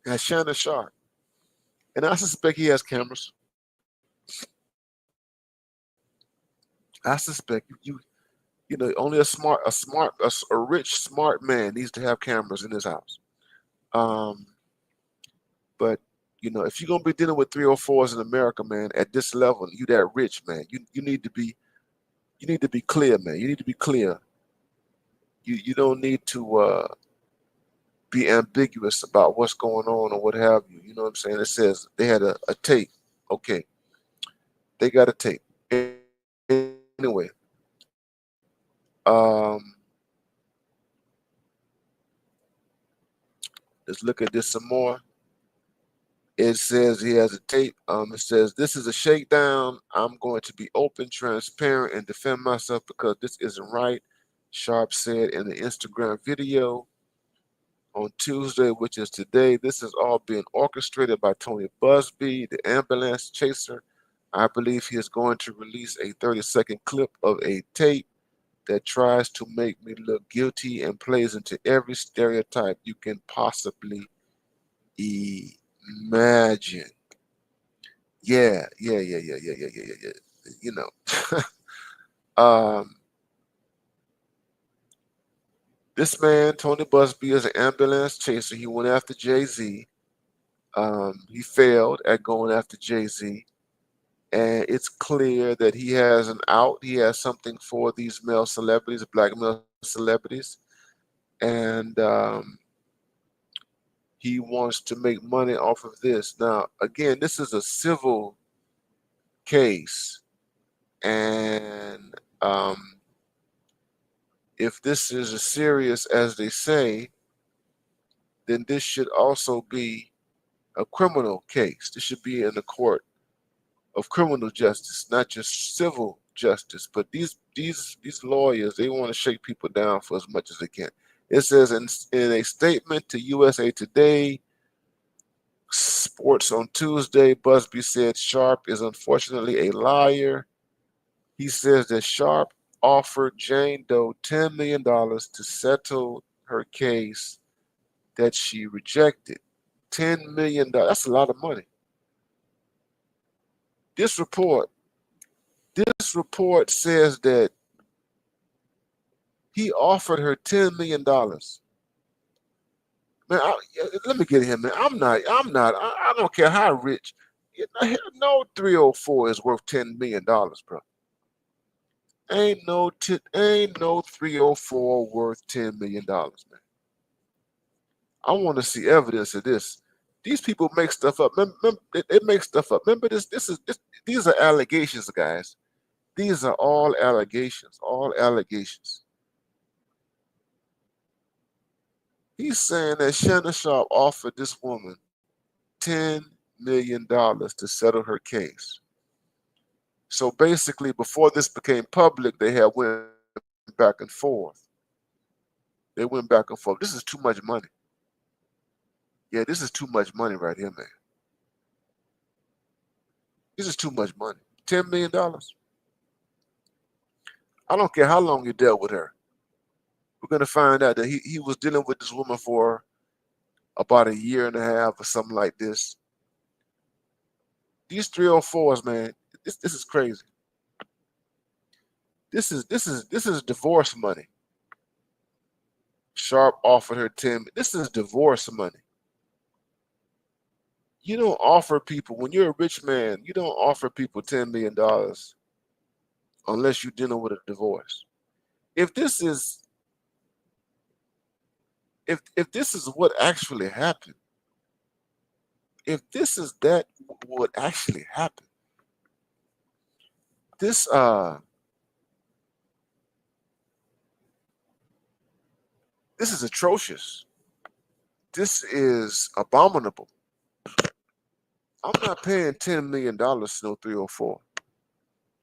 Speaker 1: as Shannon Sharpe, and I suspect he has cameras. I suspect only a rich, smart man needs to have cameras in his house. Um, but if you're gonna be dealing with 304s in America, man, at this level, you that rich, man, you need to be clear, man. You need to be clear. You don't need to be ambiguous about what's going on or what have you. You know what I'm saying? It says they had a tape. Okay, they got a tape. Anyway, let's look at this some more. It says he has a tape. It says, "This is a shakedown. I'm going to be open, transparent, and defend myself because this isn't right," Sharpe said in the Instagram video on Tuesday, which is today. "This is all being orchestrated by Tony Busby, the ambulance chaser. I believe he is going to release a 30-second clip of a tape that tries to make me look guilty and plays into every stereotype you can possibly imagine." Yeah. You know, this man, Tony Busby, is an ambulance chaser. He went after Jay-Z. He failed at going after Jay-Z. And it's clear that he has an out. He has something for these male celebrities, black male celebrities. And he wants to make money off of this. Now, again, this is a civil case. And if this is as serious as they say, then this should also be a criminal case. This should be in the court of criminal justice, not just civil justice. But these lawyers, they want to shake people down for as much as they can. It says in a statement to USA Today Sports on Tuesday, Busby said Sharpe is unfortunately a liar. He says that Sharpe offered Jane Doe $10 million to settle her case that she rejected. $10 million. That's a lot of money. This report says that he offered her $10 million. Man, let me get him, man. I don't care how rich. No 304 is worth $10 million, bro. Ain't no 304 worth $10 million, man. I want to see evidence of this. These people make stuff up. They make stuff up. Remember this. These are allegations, guys. These are all allegations. All allegations. He's saying that Shannon Sharpe offered this woman $10 million to settle her case. So basically, before this became public, they had went back and forth. They went back and forth. This is too much money. Yeah, this is too much money right here, man. This is too much money. $10 million. I don't care how long you dealt with her. We're going to find out that he was dealing with this woman for about a year and a half or something like this. These 304s, man, this is crazy. This is divorce money. Sharpe offered her 10. This is divorce money. You don't offer people, when you're a rich man, you don't offer people $10 million unless you're dealing with a divorce. If this is what actually happened, if this is that what actually happened, this is atrocious. This is abominable. I'm not paying $10 million to no 304.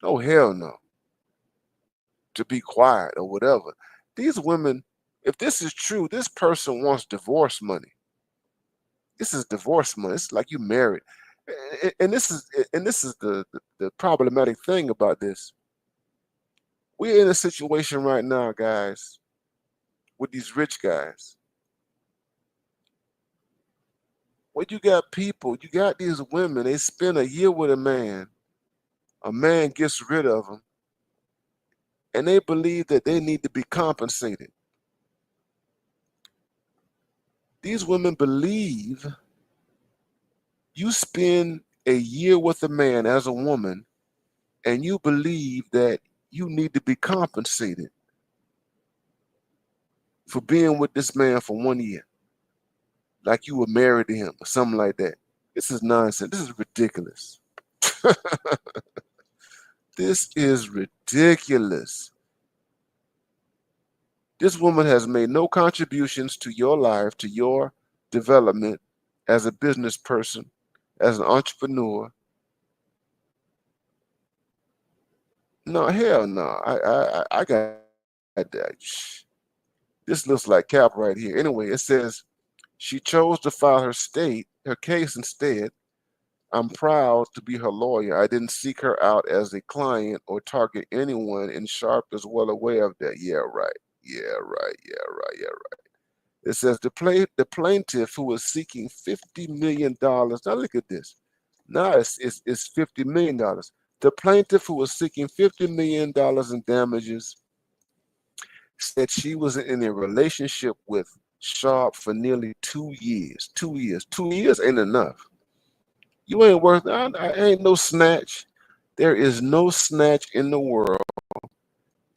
Speaker 1: No, hell no. To be quiet or whatever. These women, if this is true, this person wants divorce money. This is divorce money. It's like you married. And this is the problematic thing about this. We're in a situation right now, guys, with these rich guys Well, you got people, you got these women, they spend a year with a man gets rid of them, and they believe that they need to be compensated. These women believe you spend a year with a man as a woman, and you believe that you need to be compensated for being with this man for 1 year, like you were married to him or something like that. This is nonsense. This is ridiculous. This is ridiculous. This woman has made no contributions to your life, to your development as a business person, as an entrepreneur. No, hell no. I got that. This looks like cap right here. Anyway, it says she chose to file her case instead. I'm proud to be her lawyer. I didn't seek her out as a client or target anyone, and Sharp is well aware of that. Yeah, right. Yeah, right. Yeah, right. Yeah, right. It says the plaintiff who was seeking $50 million. Now look at this. Now it's $50 million. The plaintiff who was seeking $50 million in damages said she was in a relationship with Sharp for nearly 2 years. 2 years. 2 years ain't enough. You ain't worth. I ain't no snatch. There is no snatch in the world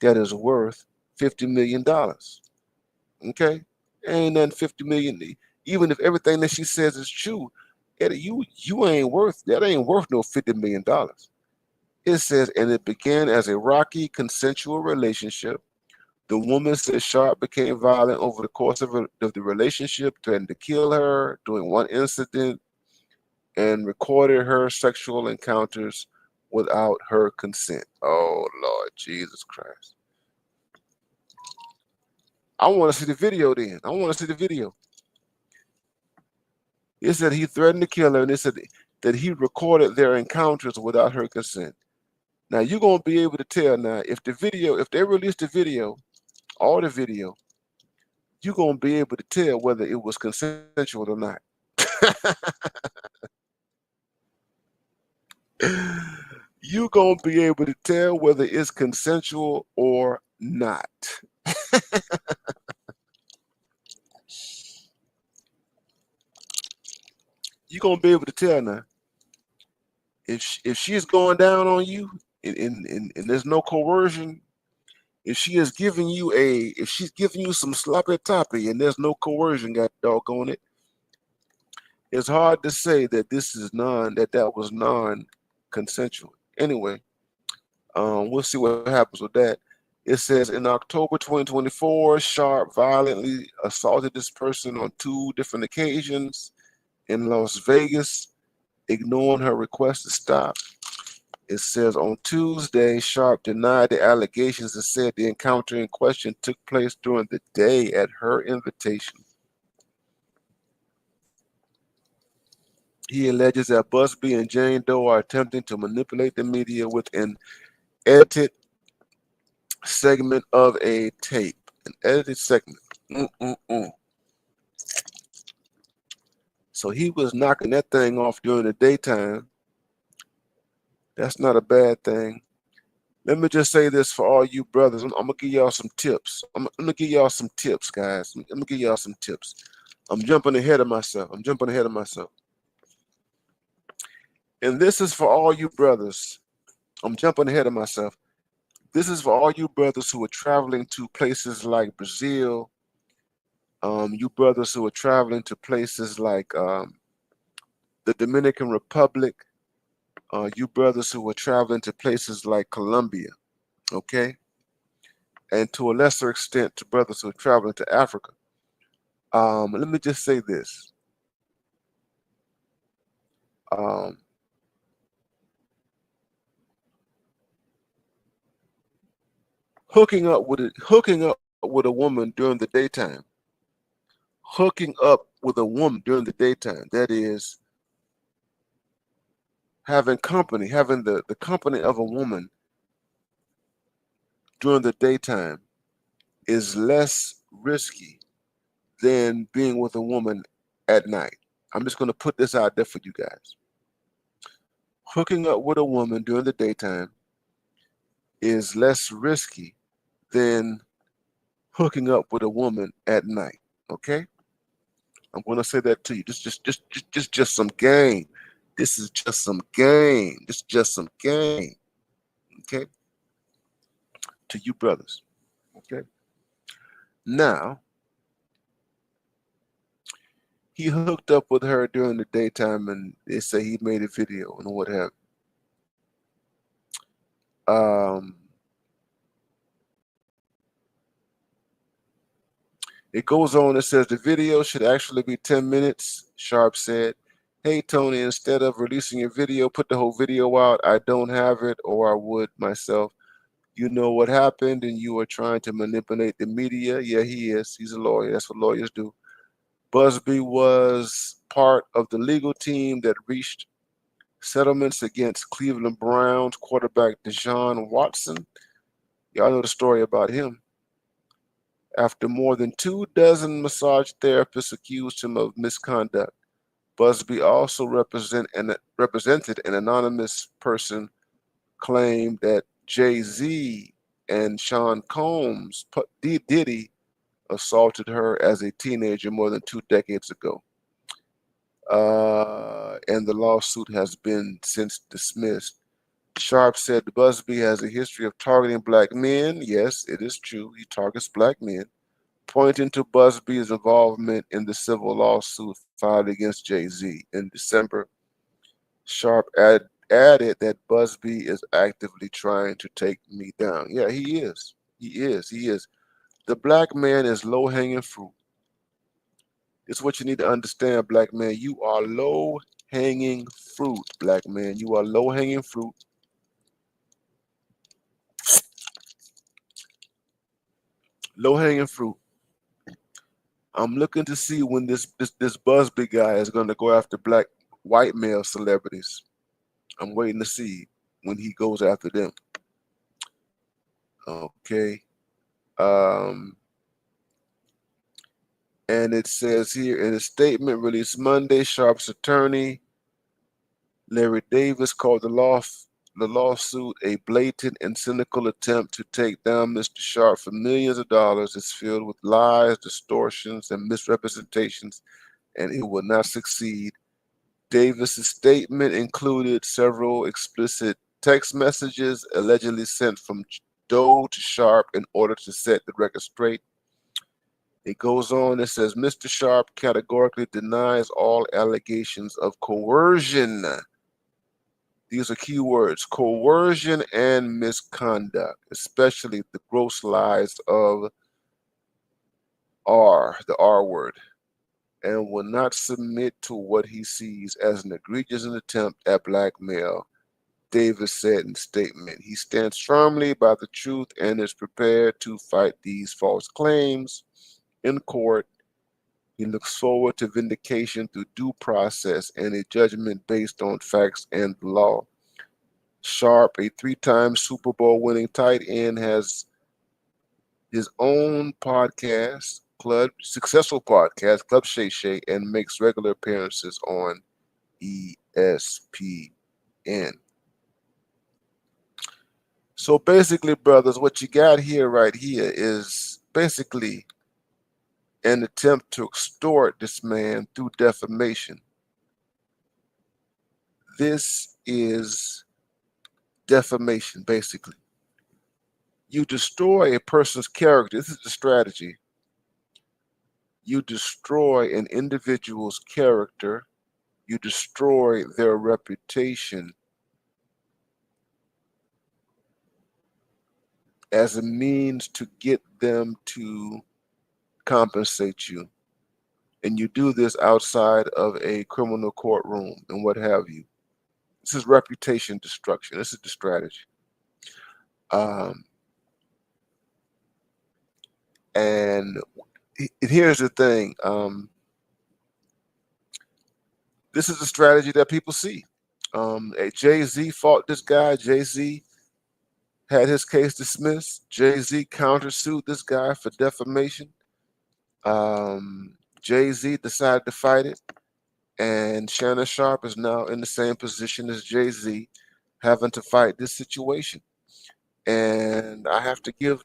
Speaker 1: that is worth $50 million. Okay, ain't nothing 50 million. Even if everything that she says is true, Eddie, you ain't worth that. Ain't worth no $50 million. It says, and it began as a rocky consensual relationship. The woman says Sharp became violent over the course of the relationship, threatened to kill her during one incident, and recorded her sexual encounters without her consent. Oh Lord Jesus Christ! I want to see the video. Then I want to see the video. It said he threatened to kill her, and it said that he recorded their encounters without her consent. Now you're gonna be able to tell now if they release the video, all the video, you're gonna be able to tell whether it was consensual or not. You're gonna be able to tell whether it's consensual or not. You're gonna be able to tell now if she's going down on you and there's no coercion. If she's giving you some sloppy toppy and there's no coercion, got doggone it, it's hard to say that that was non-consensual. Anyway, we'll see what happens with that. It says in October 2024, Sharp violently assaulted this person on 2 different occasions in Las Vegas, ignoring her request to stop. It says on Tuesday, Sharp denied the allegations and said the encounter in question took place during the day at her invitation. He alleges that Busby and Jane Doe are attempting to manipulate the media with an edited segment of a tape. An edited segment. So he was knocking that thing off during the daytime. That's not a bad thing. Let me just say this for all you brothers. I'm gonna give y'all some tips. I'm gonna give y'all some tips, guys. I'm gonna give y'all some tips. I'm jumping ahead of myself. And this is for all you brothers. I'm jumping ahead of myself. This is for all you brothers who are traveling to places like Brazil. You brothers who are traveling to places like the Dominican Republic. You brothers who are traveling to places like Colombia. Okay. And to a lesser extent, to brothers who are traveling to Africa. Let me just say this. Um, hooking up with a woman during the daytime. Hooking up with a woman during the daytime. That is having the company of a woman during the daytime is less risky than being with a woman at night. I'm just going to put this out there for you guys. Hooking up with a woman during the daytime is less risky than hooking up with a woman at night. Okay? I'm going to say that to you. Just some game. This is just some game. This is just some game. Okay? To you brothers. Okay? Now, he hooked up with her during the daytime and they say he made a video and what have you. It goes on, it says the video should actually be 10 minutes. Sharpe said, "Hey Tony, instead of releasing your video, put the whole video out. I don't have it, or I would myself. You know what happened and you are trying to manipulate the media." Yeah, he is. He's a lawyer. That's what lawyers do. Busby was part of the legal team that reached settlements against Cleveland Browns quarterback Deshaun Watson. Y'all know the story about him. After more than 24 massage therapists accused him of misconduct, Busby also represented an anonymous person claimed that Jay-Z and Sean Combs, Diddy, assaulted her as a teenager more than 2 decades ago. And the lawsuit has been since dismissed. Sharpe said Busby has a history of targeting black men. Yes, it is true. He targets black men, pointing to Busby's involvement in the civil lawsuit filed against Jay-Z in December. Sharpe added that Busby is actively trying to take me down. Yeah, he is. He is. He is. The black man is low-hanging fruit. It's what you need to understand, black man. You are low-hanging fruit, black man. You are low-hanging fruit. Low-hanging fruit. I'm looking to see when this Busby guy is going to go after white male celebrities. I'm waiting to see when he goes after them. Okay. And it says here in a statement released Monday, Sharpe's attorney, Larry Davis, called the lawsuit a blatant and cynical attempt to take down Mr. Sharpe for millions of dollars. It's filled with lies, distortions, and misrepresentations, and it will not succeed. Davis's statement included several explicit text messages allegedly sent from Doe to Sharpe in order to set the record straight. It goes on, it says, Mr. Sharpe categorically denies all allegations of coercion. These are key words: coercion and misconduct, especially the gross lies of the R word, and will not submit to what he sees as an egregious attempt at blackmail, Davis said in a statement. He stands firmly by the truth and is prepared to fight these false claims in court. He looks forward to vindication through due process and a judgment based on facts and the law. Sharpe, a 3-time Super Bowl winning tight end, has his own podcast, successful podcast, Club Shay Shay, and makes regular appearances on ESPN. So basically, brothers, what you got here right here is basically an attempt to extort this man through defamation. This is defamation, basically. You destroy a person's character. This is the strategy. You destroy an individual's character. You destroy their reputation as a means to get them to compensate you. And you do this outside of a criminal courtroom and what have you. This is reputation destruction. This is the strategy. And here's the thing. This is a strategy that people see. Jay-Z fought this guy. Jay-Z had his case dismissed. Jay-Z countersued this guy for defamation. Jay-Z decided to fight it, And Shannon Sharpe is now in the same position as Jay-Z, having to fight this situation. And I have to give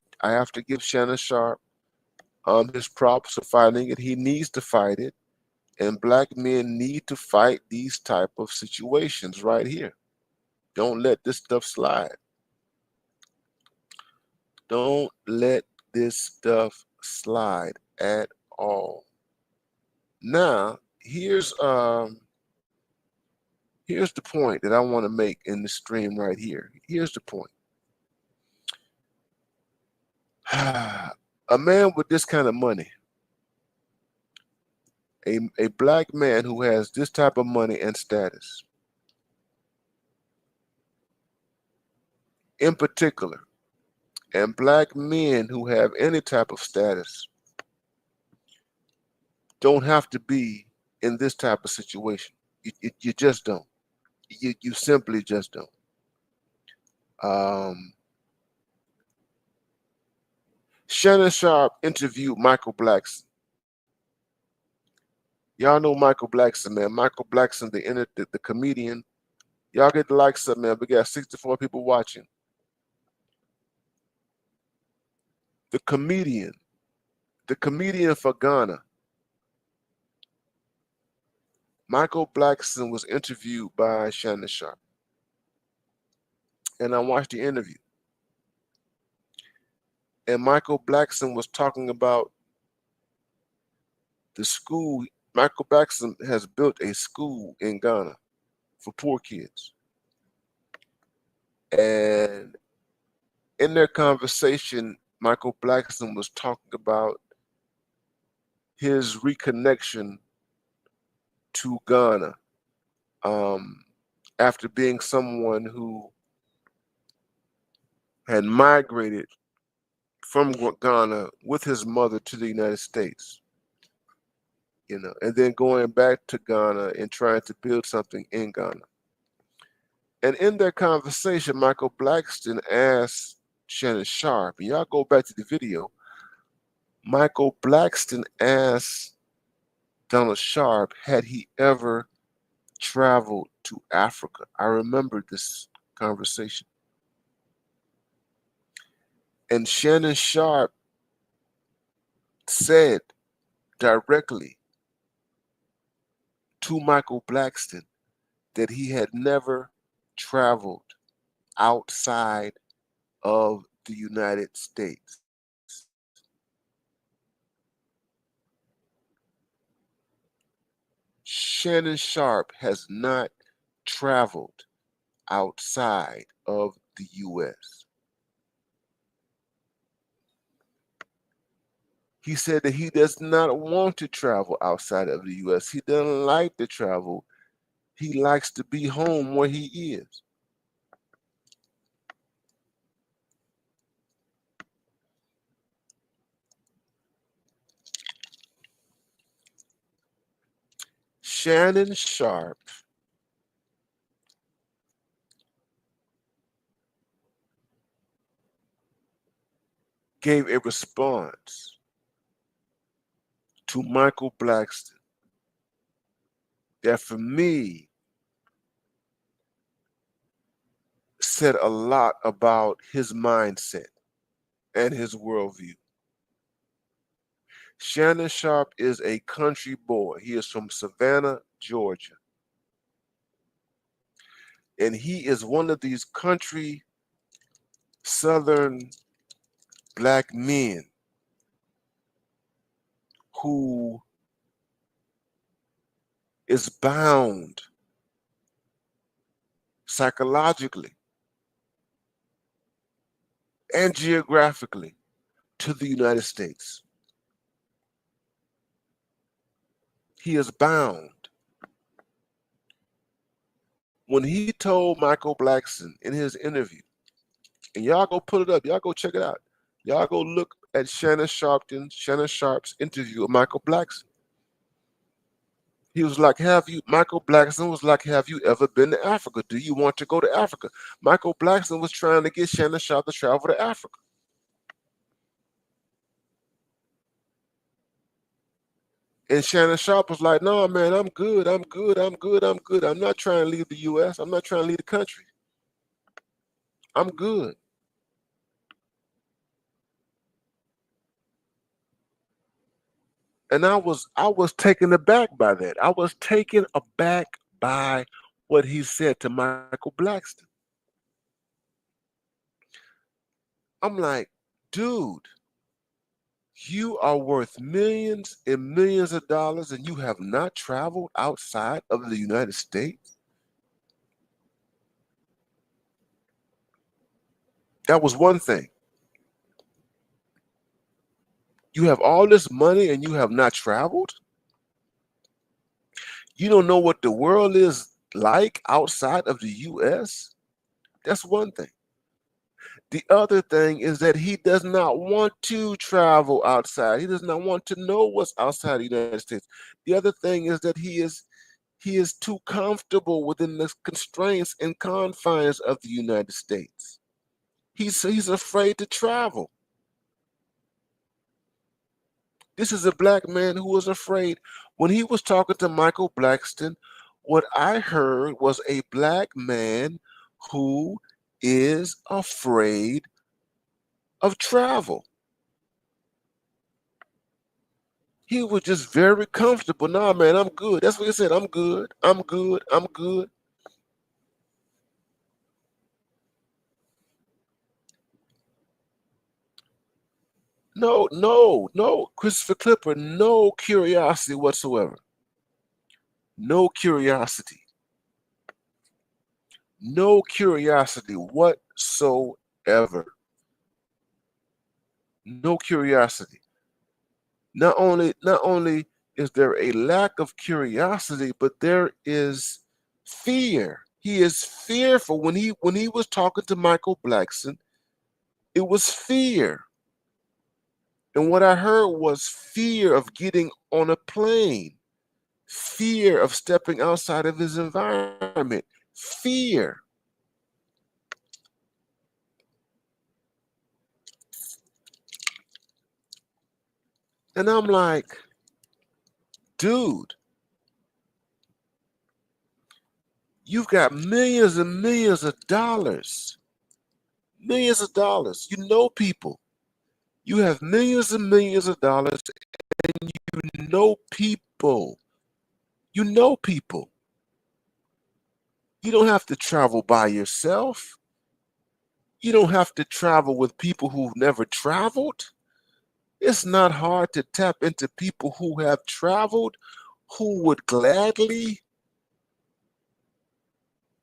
Speaker 1: Shannon Sharpe his props for fighting it. He needs to fight it, and black men need to fight these type of situations right here. Don't let this stuff slide. Don't let this stuff slide at all. Now, here's the point that I want to make in the stream right here. Here's the point. A man with this kind of money, a black man who has this type of money and status, in particular, and black men who have any type of status don't have to be in this type of situation. You just don't. You simply just don't. Shannon Sharpe interviewed Michael Blackson. Y'all know Michael Blackson, man. Michael Blackson, the comedian. Y'all get the likes up, man. We got 64 people watching. The comedian for Ghana. Michael Blackson was interviewed by Shannon Sharpe. And I watched the interview. And Michael Blackson was talking about the school. Michael Blackson has built a school in Ghana for poor kids. And in their conversation, Michael Blackson was talking about his reconnection to Ghana after being someone who had migrated from Ghana with his mother to the United States, and then going back to Ghana and trying to build something in Ghana. And in their conversation, Michael Blackson asked Shannon Sharpe, and y'all go back to the video, Michael Blackson asked Donald Sharpe, had he ever traveled to Africa? I remember this conversation. And Shannon Sharpe said directly to Michael Blackson that he had never traveled outside of the United States. Shannon Sharpe has not traveled outside of the U.S. He said that he does not want to travel outside of the U.S. He doesn't like to travel. He likes to be home where he is. Shannon Sharpe gave a response to Michael Blackson that for me said a lot about his mindset and his worldview. Shannon Sharpe is a country boy. He is from Savannah, Georgia. And he is one of these country Southern black men who is bound psychologically and geographically to the United States. He is bound. When he told Michael Blackson in his interview, and y'all go put it up, y'all go check it out. Y'all go look at Shannon Sharpe's interview with Michael Blackson. He was like, Michael Blackson was like, have you ever been to Africa? Do you want to go to Africa? Michael Blackson was trying to get Shannon Sharpe to travel to Africa. And Shannon Sharpe was like, no, man, I'm good. I'm good. I'm good. I'm good. I'm not trying to leave the U.S. I'm not trying to leave the country. I'm good. And I was taken aback by that. I was taken aback by what he said to Michael Blackston. I'm like, dude, you are worth millions and millions of dollars and you have not traveled outside of the United States? That was one thing. You have all this money and you have not traveled? You don't know what the world is like outside of the US? That's one thing. The other thing is that he does not want to travel outside. He does not want to know what's outside the United States. The other thing is that he is too comfortable within the constraints and confines of the United States. He's afraid to travel. This is a black man who was afraid. When he was talking to Michael Blackston, what I heard was a black man who is afraid of travel. He was just very comfortable. Nah, man, I'm good. That's what he said. I'm good. I'm good. I'm good. No, no, no, Christopher Clipper, no curiosity whatsoever. No curiosity. No curiosity whatsoever. No curiosity. Not only is there a lack of curiosity, but there is fear. He is fearful. When he was talking to Michael Blackson, it was fear. And what I heard was fear of getting on a plane, fear of stepping outside of his environment, fear. And I'm like, dude, you've got millions and millions of dollars. Millions of dollars. You know people. You have millions and millions of dollars and you know people. You know people. You don't have to travel by yourself. You don't have to travel with people who've never traveled. It's not hard to tap into people who have traveled, who would gladly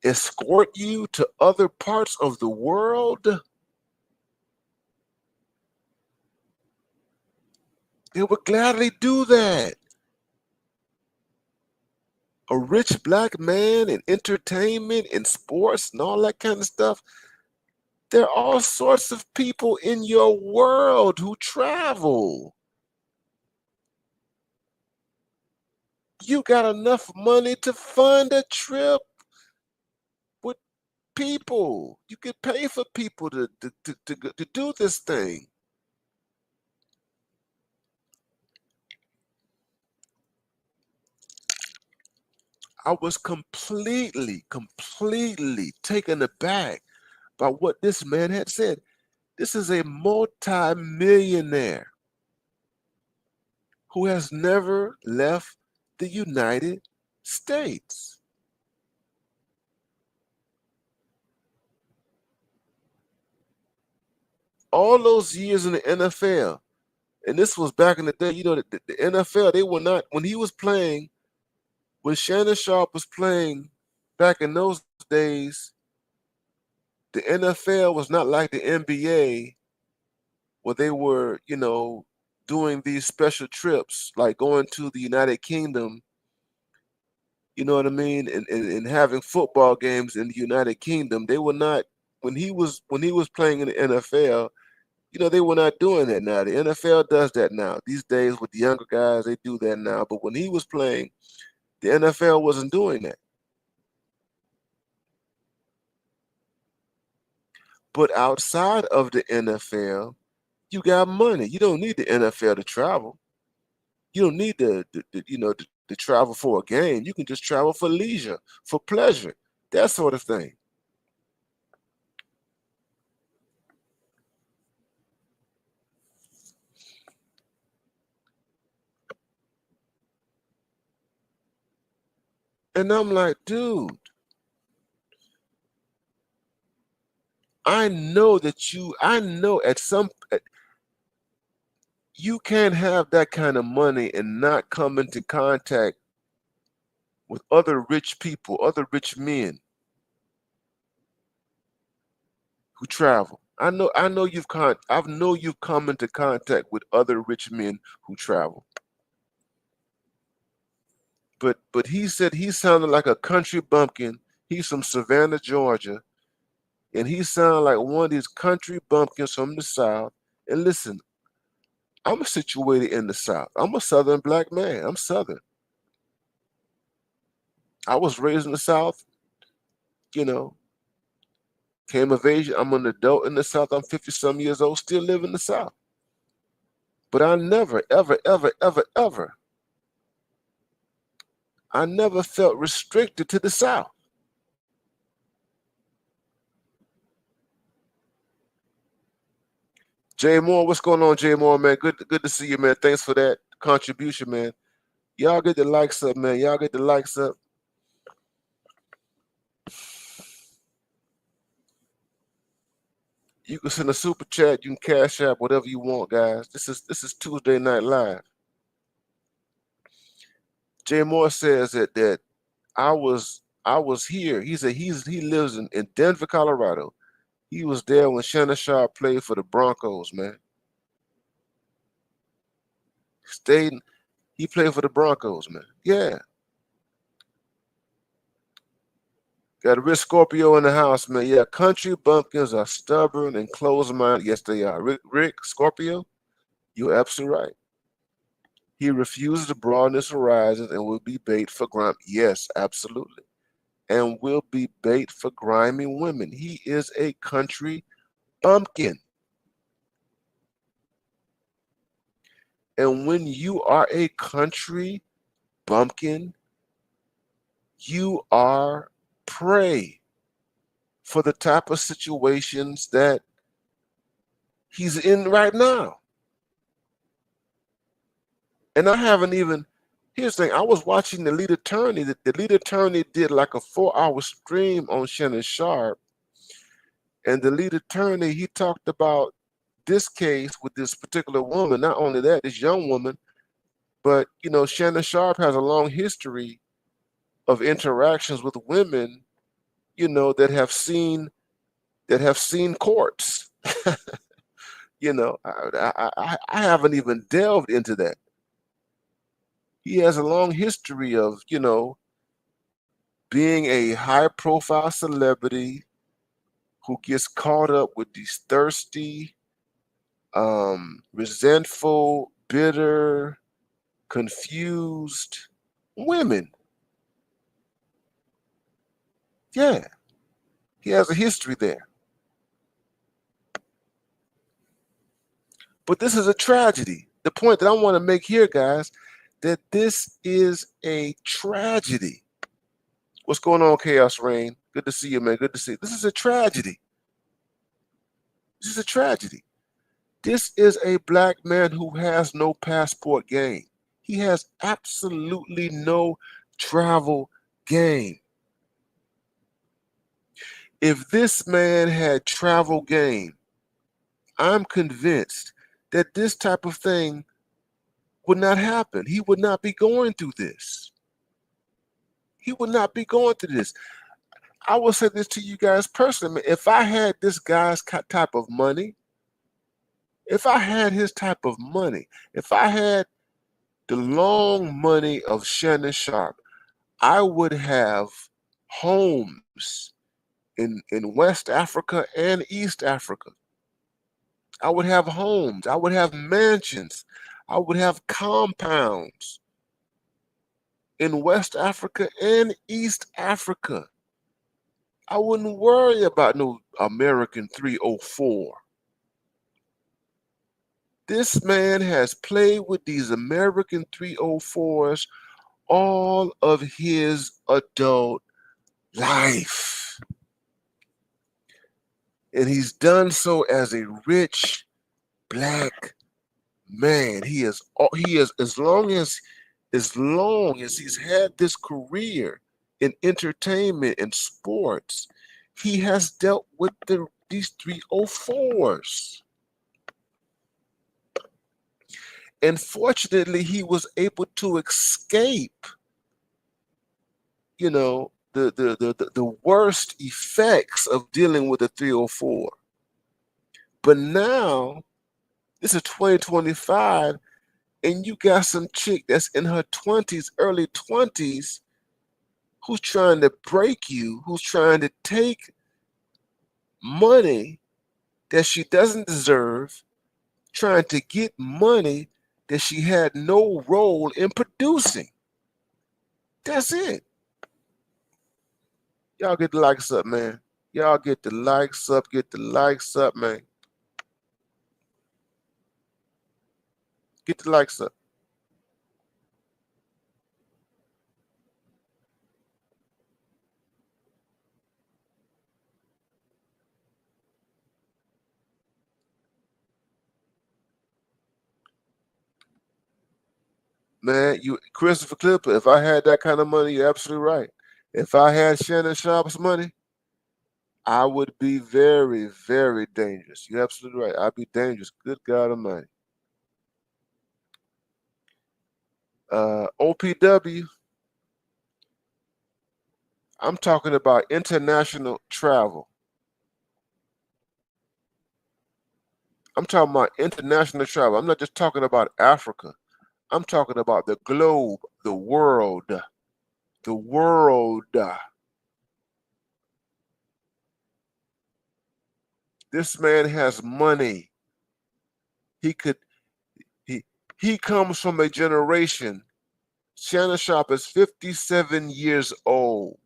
Speaker 1: escort you to other parts of the world. They would gladly do that. A rich black man in entertainment and sports and all that kind of stuff. There are all sorts of people in your world who travel. You got enough money to fund a trip with people. You could pay for people to do this thing. I was completely taken aback by what this man had said. This is a multi-millionaire who has never left the United States. All those years in the NFL, and this was back in the day, the NFL, they were not, when he was playing, when Shannon Sharpe was playing back in those days, the NFL was not like the NBA where they were, doing these special trips, like going to the United Kingdom, you know what I mean, and having football games in the United Kingdom. They were not, when he was playing in the NFL, they were not doing that now. The NFL does that now. These days with the younger guys, they do that now. But when he was playing, the NFL wasn't doing that. But outside of the NFL, you got money. You don't need the NFL to travel. You don't need to travel for a game. You can just travel for leisure, for pleasure, that sort of thing. And I'm like, dude, I know you can't have that kind of money and not come into contact with other rich people, other rich men who travel. I know you've come into contact with other rich men who travel. But he said he sounded like a country bumpkin. He's from Savannah, Georgia, and he sounded like one of these country bumpkins from the South. And listen, I'm situated in the South. I'm a Southern black man. I'm Southern. I was raised in the South, you know, came of age. I'm an adult in the South. I'm 50 some years old, still live in the South. But I never, ever, ever, ever, ever, I never felt restricted to the South. Jay Moore, what's going on, Jay Moore, man? Good to see you, man. Thanks for that contribution, man. Y'all get the likes up, man. Y'all get the likes up. You can send a super chat. You can cash out whatever you want, guys. This is Tuesday Night Live. Jay Moore says that I was here. He said he lives in Denver, Colorado. He was there when Shannon Sharpe played for the Broncos, man. Stayed. He played for the Broncos, man. Yeah. Got a Rick Scorpio in the house, man. Yeah, country bumpkins are stubborn and closed-minded. Yes, they are. Rick Scorpio, you're absolutely right. He refuses to broaden his horizons and will be bait for grime. Yes, absolutely. And will be bait for grimy women. He is a country bumpkin. And when you are a country bumpkin, you are prey for the type of situations that he's in right now. And I haven't even, here's the thing, I was watching the lead attorney. The lead attorney did like a 4-hour stream on Shannon Sharpe. And the lead attorney, he talked about this case with this particular woman. Not only that, this young woman, but Shannon Sharpe has a long history of interactions with women, that have seen courts. I haven't even delved into that. He has a long history of, being a high profile celebrity who gets caught up with these thirsty, resentful, bitter, confused women. Yeah, he has a history there. But this is a tragedy. The point that I want to make here, guys, that this is a tragedy. What's going on, Chaos Rain? Good to see you, man. Good to see you. This is a tragedy. This is a tragedy. This is a black man who has no passport game. He has absolutely no travel game. If this man had travel game, I'm convinced that this type of thing would not happen. He would not be going through this. He would not be going through this. I will say this to you guys personally. If I had this guy's type of money, if I had his type of money, if I had the long money of Shannon Sharpe, I would have homes in West Africa and East Africa. I would have homes. I would have mansions. I would have compounds in West Africa and East Africa. I wouldn't worry about no American 304. This man has played with these American 304s all of his adult life. And he's done so as a rich black man. He is as long as he's had this career in entertainment and sports, he has dealt with these 304s. And fortunately, he was able to escape, the worst effects of dealing with a 304. But now, this is 2025, and you got some chick that's in her 20s, early 20s, who's trying to break you, who's trying to take money that she doesn't deserve, trying to get money that she had no role in producing. That's it. Y'all get the likes up, man. Y'all get the likes up, man. Get the likes up. Man, Christopher Clipper, if I had that kind of money, you're absolutely right. If I had Shannon Sharpe's money, I would be very, very dangerous. You're absolutely right. I'd be dangerous. Good God Almighty. OPW, I'm talking about international travel. I'm talking about international travel. I'm not just talking about Africa. I'm talking about the globe, the world. The world. This man has money. He comes from a generation. Shannon Sharpe is 57 years old.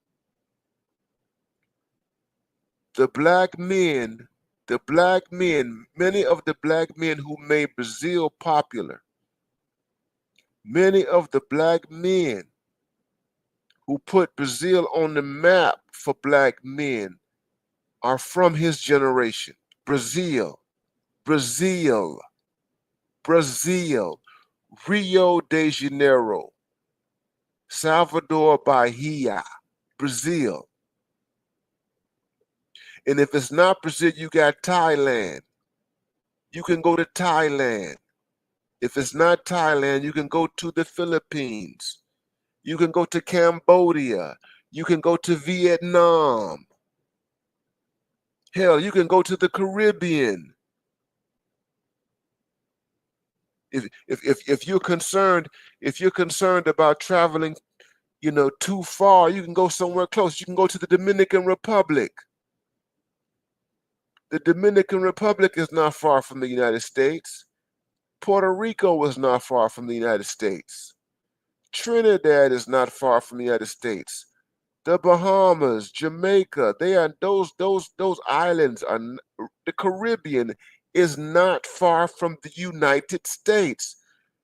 Speaker 1: The black men, many of the black men who made Brazil popular, many of the black men who put Brazil on the map for black men are from his generation. Brazil, Rio de Janeiro, Salvador Bahia, Brazil. And if it's not Brazil, you got Thailand. You can go to Thailand. If it's not Thailand, you can go to the Philippines. You can go to Cambodia. You can go to Vietnam. Hell, you can go to the Caribbean. If you're concerned, about traveling, too far, you can go somewhere close. You can go to the Dominican Republic. The Dominican Republic is not far from the United States. Puerto Rico is not far from the United States. Trinidad is not far from the United States. The Bahamas, Jamaica, those islands are, the Caribbean is not far from the United States.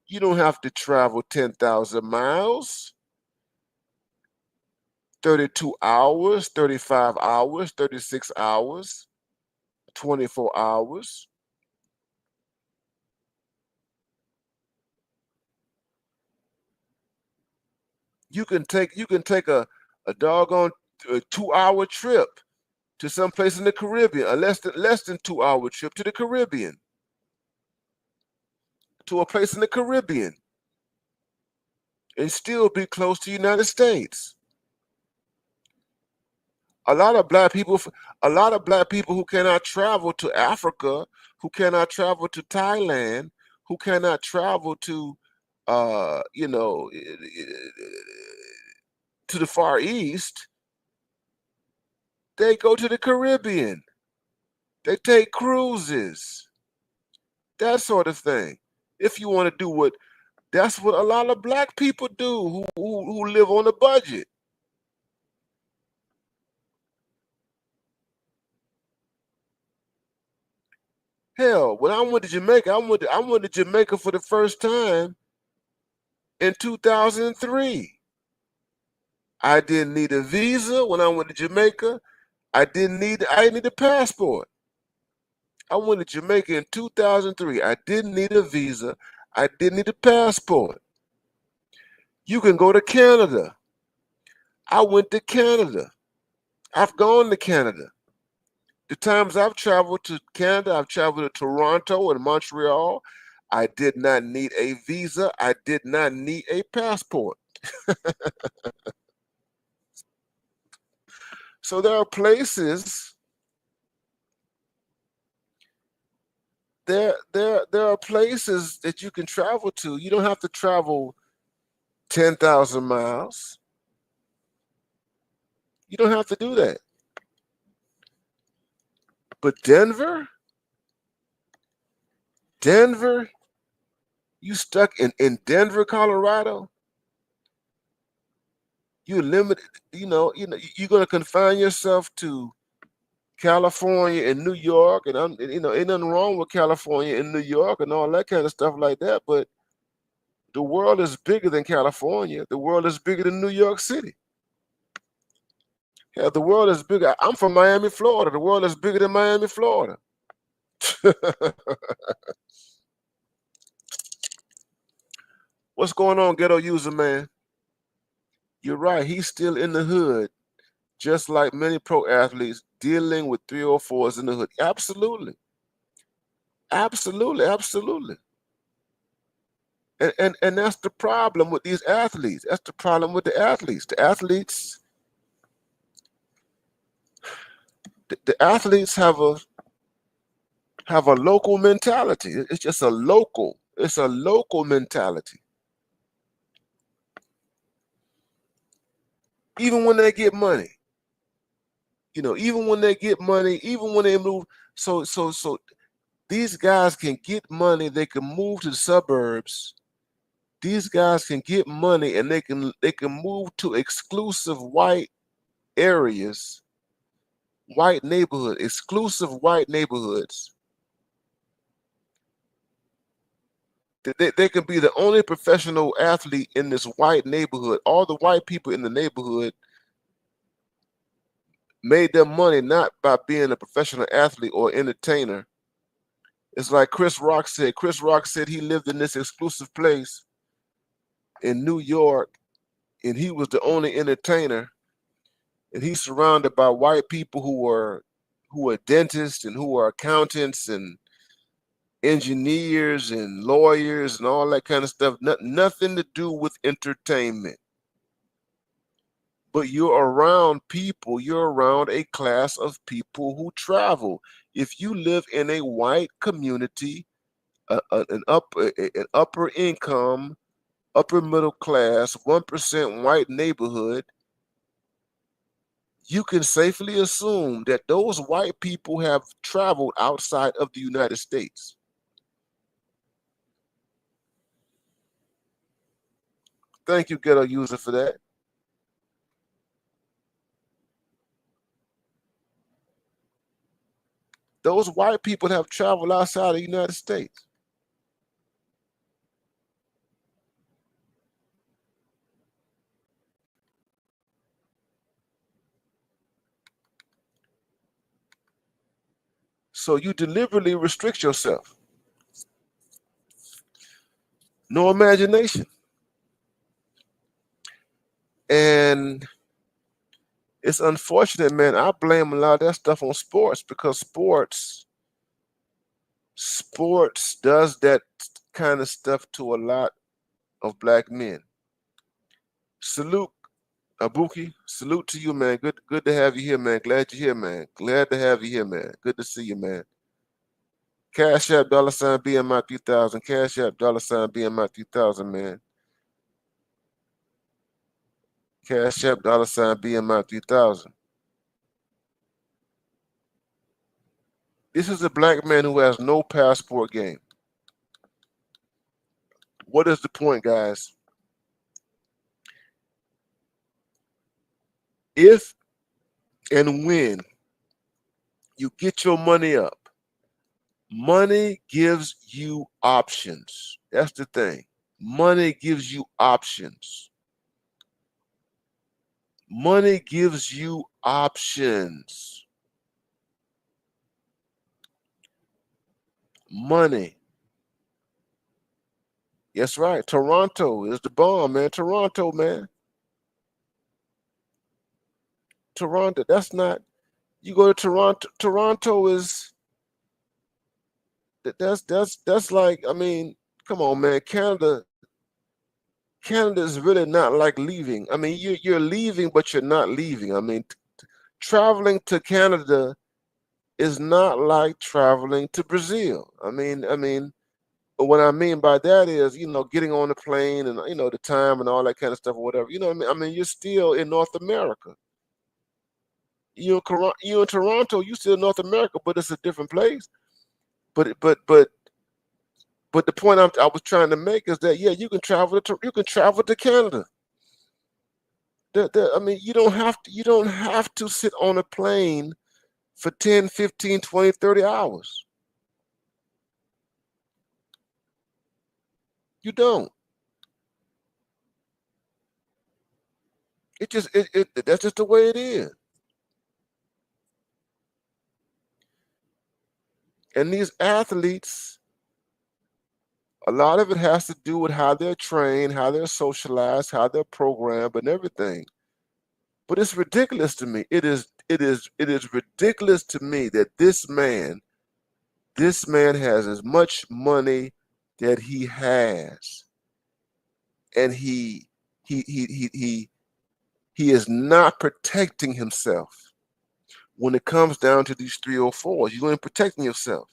Speaker 1: You don't have to travel 10,000 miles, 32 hours, 35 hours, 36 hours, 24 hours. You can take a doggone 2-hour trip to some place in the Caribbean, a less than 2-hour trip to the Caribbean, to a place in the Caribbean, and still be close to the United States. A lot of black people who cannot travel to Africa, who cannot travel to Thailand, who cannot travel to, to the Far East, they go to the Caribbean. They take cruises, that sort of thing. If you want to do that's what a lot of black people do who live on a budget. Hell, when I went to Jamaica, I went to Jamaica for the first time in 2003. I didn't need a visa when I went to Jamaica. I didn't need a passport. I went to Jamaica in 2003. I didn't need a visa. I didn't need a passport. You can go to Canada. I went to Canada. I've gone to Canada. The times I've traveled to Canada, I've traveled to Toronto and Montreal. I did not need a visa. I did not need a passport. So there are places that you can travel to. You don't have to travel 10,000 miles. You don't have to do that. But Denver, you stuck in Denver, Colorado, you're limited, you're gonna confine yourself to California and New York, and ain't nothing wrong with California and New York and all that kind of stuff like that, but the world is bigger than California. The world is bigger than New York City. Yeah, the world is bigger. I'm from Miami, Florida. The world is bigger than Miami, Florida. What's going on, ghetto user man? You're right. He's still in the hood, just like many pro athletes dealing with 304s in the hood. Absolutely. Absolutely. Absolutely. And that's the problem with these athletes. That's the problem with the athletes. The athletes have a local mentality. It's just it's a local mentality. Even when they get money, even when they get money, even when they move, so these guys can get money, they can move to the suburbs. These guys can get money and they can move to exclusive white areas, exclusive white neighborhoods. They can be the only professional athlete in this white neighborhood. All the white people in the neighborhood made their money not by being a professional athlete or entertainer. It's like Chris Rock said. Chris Rock said he lived in this exclusive place in New York, and he was the only entertainer, and he's surrounded by white people who are dentists and who are accountants and engineers and lawyers and all that kind of stuff. Nothing to do with entertainment. But you're around a class of people who travel. If you live in a white community, an upper income, upper middle class, 1% white neighborhood, you can safely assume that those white people have traveled outside of the United States. Thank you, ghetto user, for that. Those white people have traveled outside the United States. So you deliberately restrict yourself. No imagination. And it's unfortunate, man. I blame a lot of that stuff on sports because sports does that kind of stuff to a lot of black men. Salute, Abuki. Salute to you, man. Good to have you here, man. Glad you're here, man. Glad to have you here, man. Good to see you, man. Cash App $ BMI 3000. Cash App $ BMI 3000, man. Cash App $BMI 3000. This is a black man who has no passport game. What is the point, guys? If and when you get your money up, Money gives you options. That's the thing. Money gives you options. Money gives you options. Money. That's right. Toronto is the bomb, man. Toronto, man. Toronto. That's not. You go to Toronto. Toronto is. That's like. I mean, come on, man. Canada. Canada is really not like leaving. I mean, you're leaving, but you're not leaving. I mean, traveling to Canada is not like traveling to Brazil. I mean, what I mean by that is, getting on the plane and the time and all that kind of stuff or whatever. You know what I mean? I mean, you're still in North America. You in Toronto, you still in North America, but it's a different place. But the point I was trying to make is that, yeah, you can travel to Canada. I mean, you don't have to sit on a plane for 10, 15, 20, 30 hours. You don't. That's just the way it is. And these athletes, a lot of it has to do with how they're trained, how they're socialized, how they're programmed, and everything. But it's ridiculous to me. It is ridiculous to me that this man has as much money that he has, and he is not protecting himself when it comes down to these 304s. You ain't protecting yourself.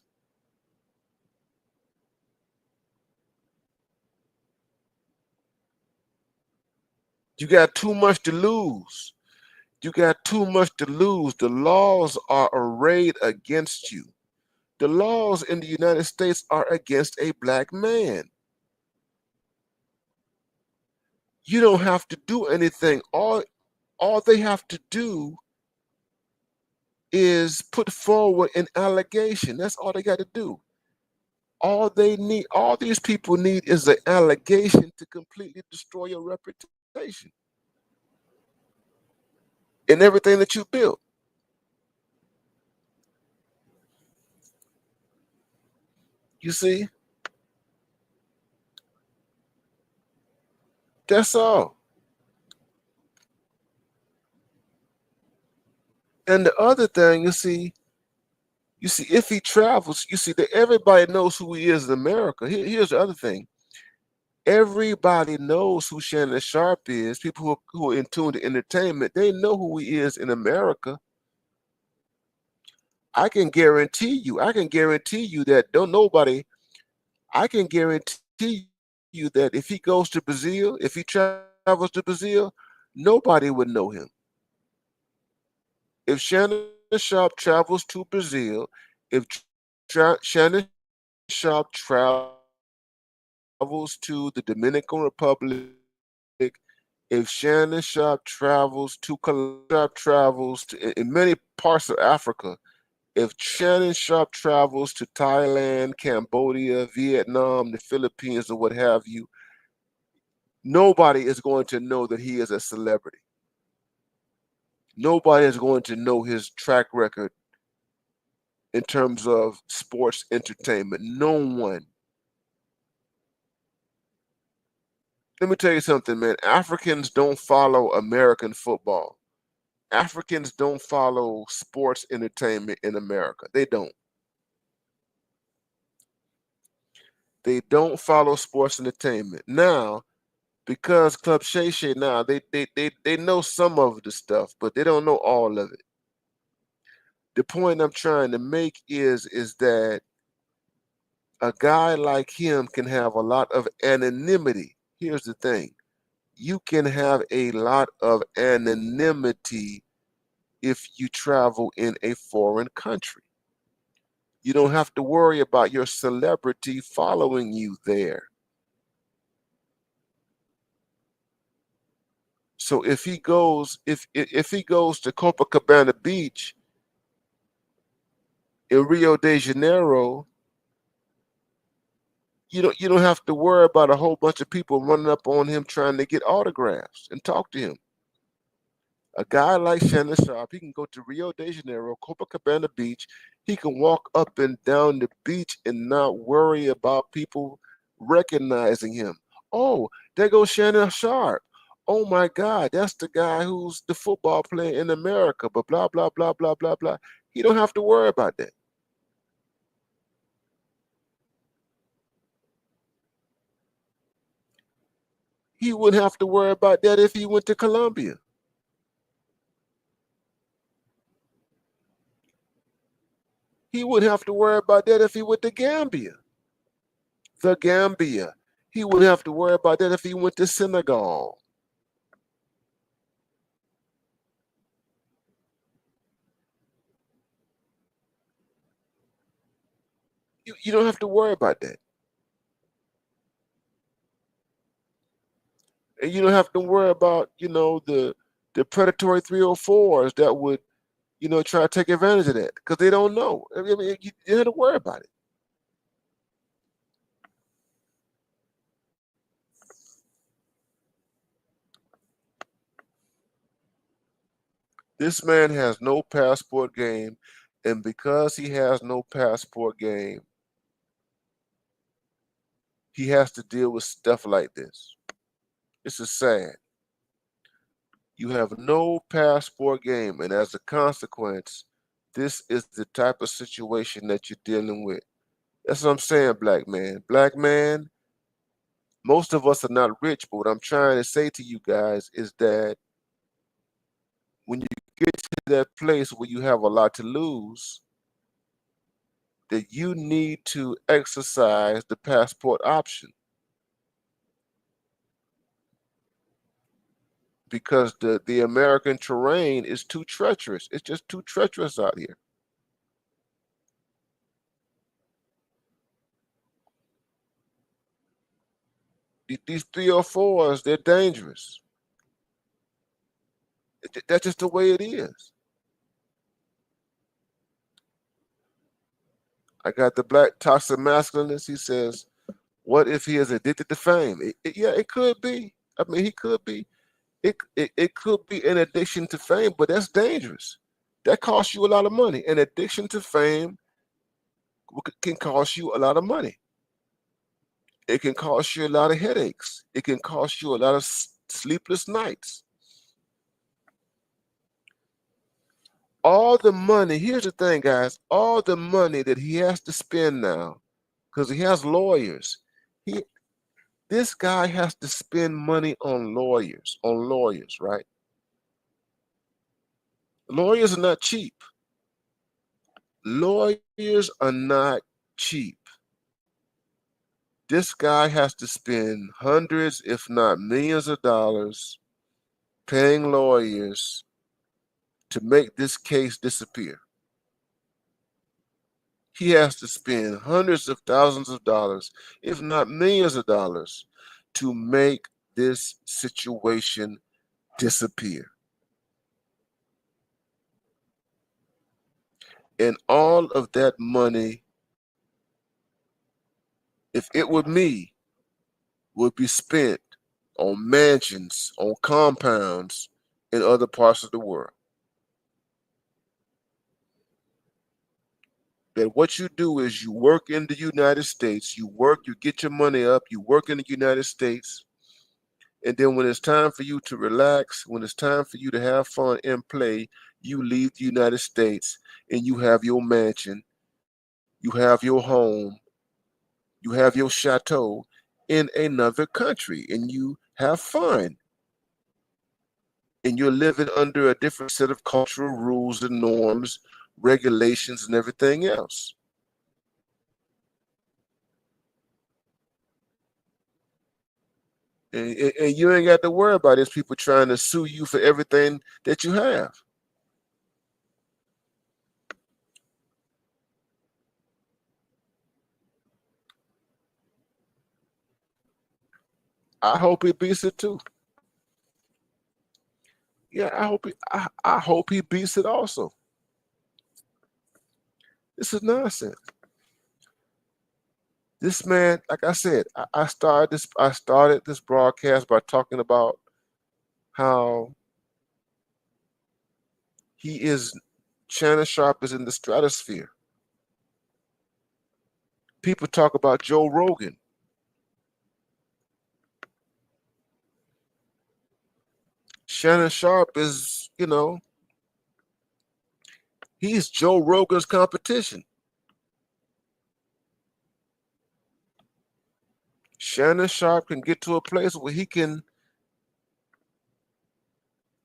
Speaker 1: You got too much to lose. You got too much to lose. The laws are arrayed against you. The laws in the United States are against a black man. You don't have to do anything. All they have to do is put forward an allegation. That's all they got to do. All these people need is an allegation to completely destroy your reputation and everything that you built. You see? That's all. And the other thing, you see, if he travels, you see that everybody knows who he is in America. Here's the other thing. Everybody knows who Shannon Sharpe is. People who are in tune to entertainment, they know who he is in America. I can guarantee you that don't nobody, I can guarantee you that if he goes to Brazil, if he travels to Brazil, nobody would know him. If Shannon Sharpe travels to Brazil, if Shannon Sharpe travels to the Dominican Republic, if Shannon Sharpe travels to travels to, in many parts of Africa, if Shannon Sharpe travels to Thailand, Cambodia, Vietnam, the Philippines, or what have you, nobody is going to know that he is a celebrity. Nobody is going to know his track record in terms of sports entertainment. No one. Let me tell you something, man. Africans don't follow American football. Africans don't follow sports entertainment in America. They don't. They don't follow sports entertainment. Now, because Club Shay Shay now, they know some of the stuff, but they don't know all of it. The point I'm trying to make is that a guy like him can have a lot of anonymity. Here's the thing. You can have a lot of anonymity if you travel in a foreign country. You don't have to worry about your celebrity following you there. So if he goes to Copacabana Beach in Rio de Janeiro, You don't have to worry about a whole bunch of people running up on him trying to get autographs and talk to him. A guy like Shannon Sharpe, he can go to Rio de Janeiro, Copacabana Beach. He can walk up and down the beach and not worry about people recognizing him. Oh, there goes Shannon Sharpe. Oh my God, that's the guy who's the football player in America, but blah, blah, blah, blah, blah, blah. He don't have to worry about that. He wouldn't have to worry about that if he went to Colombia. He wouldn't have to worry about that if he went to Gambia. The Gambia. He wouldn't have to worry about that if he went to Senegal. You don't have to worry about that. And you don't have to worry about, the predatory 304s that would, try to take advantage of that because they don't know. I mean, you don't have to worry about it. This man has no passport game, and because he has no passport game, he has to deal with stuff like this. This is sad. You have no passport game, and as a consequence, this is the type of situation that you're dealing with. That's what I'm saying, black man. Black man, most of us are not rich, but what I'm trying to say to you guys is that when you get to that place where you have a lot to lose, that you need to exercise the passport option because the American terrain is too treacherous. It's just too treacherous out here. These 304s, they're dangerous. That's just the way it is. I got the black toxic masculinist. He says, what if he is addicted to fame? Yeah, it could be. I mean, he could be. It could be an addiction to fame, but that's dangerous. That costs you a lot of money. An addiction to fame can cost you a lot of money. It can cost you a lot of headaches. It can cost you a lot of sleepless nights. All the money, here's the thing, guys, all the money that he has to spend now, because he has lawyers, this guy has to spend money on lawyers, right? Lawyers are not cheap. Lawyers are not cheap. This guy has to spend hundreds, if not millions of dollars paying lawyers to make this case disappear. He has to spend hundreds of thousands of dollars, if not millions of dollars, to make this situation disappear. And all of that money, if it were me, would be spent on mansions, on compounds in other parts of the world. That what you do is you work in the United States, you get your money up, you work in the United States, and then when it's time for you to relax, when it's time for you to have fun and play, you leave the United States and you have your mansion, you have your home, you have your chateau in another country, and you have fun. And you're living under a different set of cultural rules and norms, regulations, and everything else. And you ain't got to worry about these people trying to sue you for everything that you have. I hope he beats it too. Yeah, I hope he beats it also. This is nonsense. This man, like I said, I started this broadcast by talking about how he is Shannon Sharpe is in the stratosphere. People talk about Joe Rogan. Shannon Sharpe is, he's Joe Rogan's competition. Shannon Sharpe can get to a place where he can,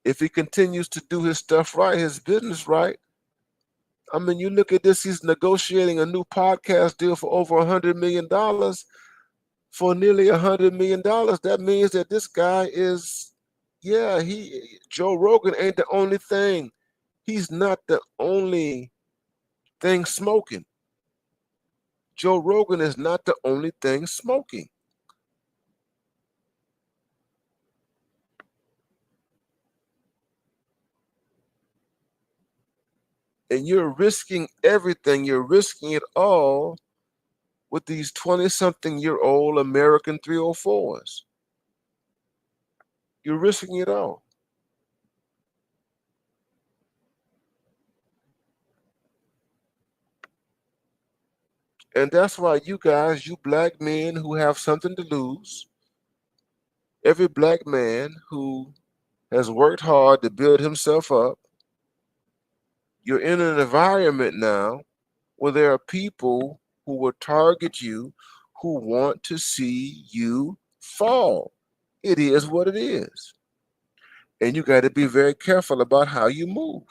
Speaker 1: if he continues to do his stuff right, his business right. I mean, you look at this, he's negotiating a new podcast deal for over $100 million. For nearly $100 million. That means that this guy is, Joe Rogan ain't the only thing. He's not the only thing smoking. Joe Rogan is not the only thing smoking. And you're risking everything. You're risking it all with these 20-something-year-old American 304s. You're risking it all. And that's why you guys, you black men who have something to lose, every black man who has worked hard to build himself up, you're in an environment now where there are people who will target you, who want to see you fall. It is what it is. And you got to be very careful about how you move.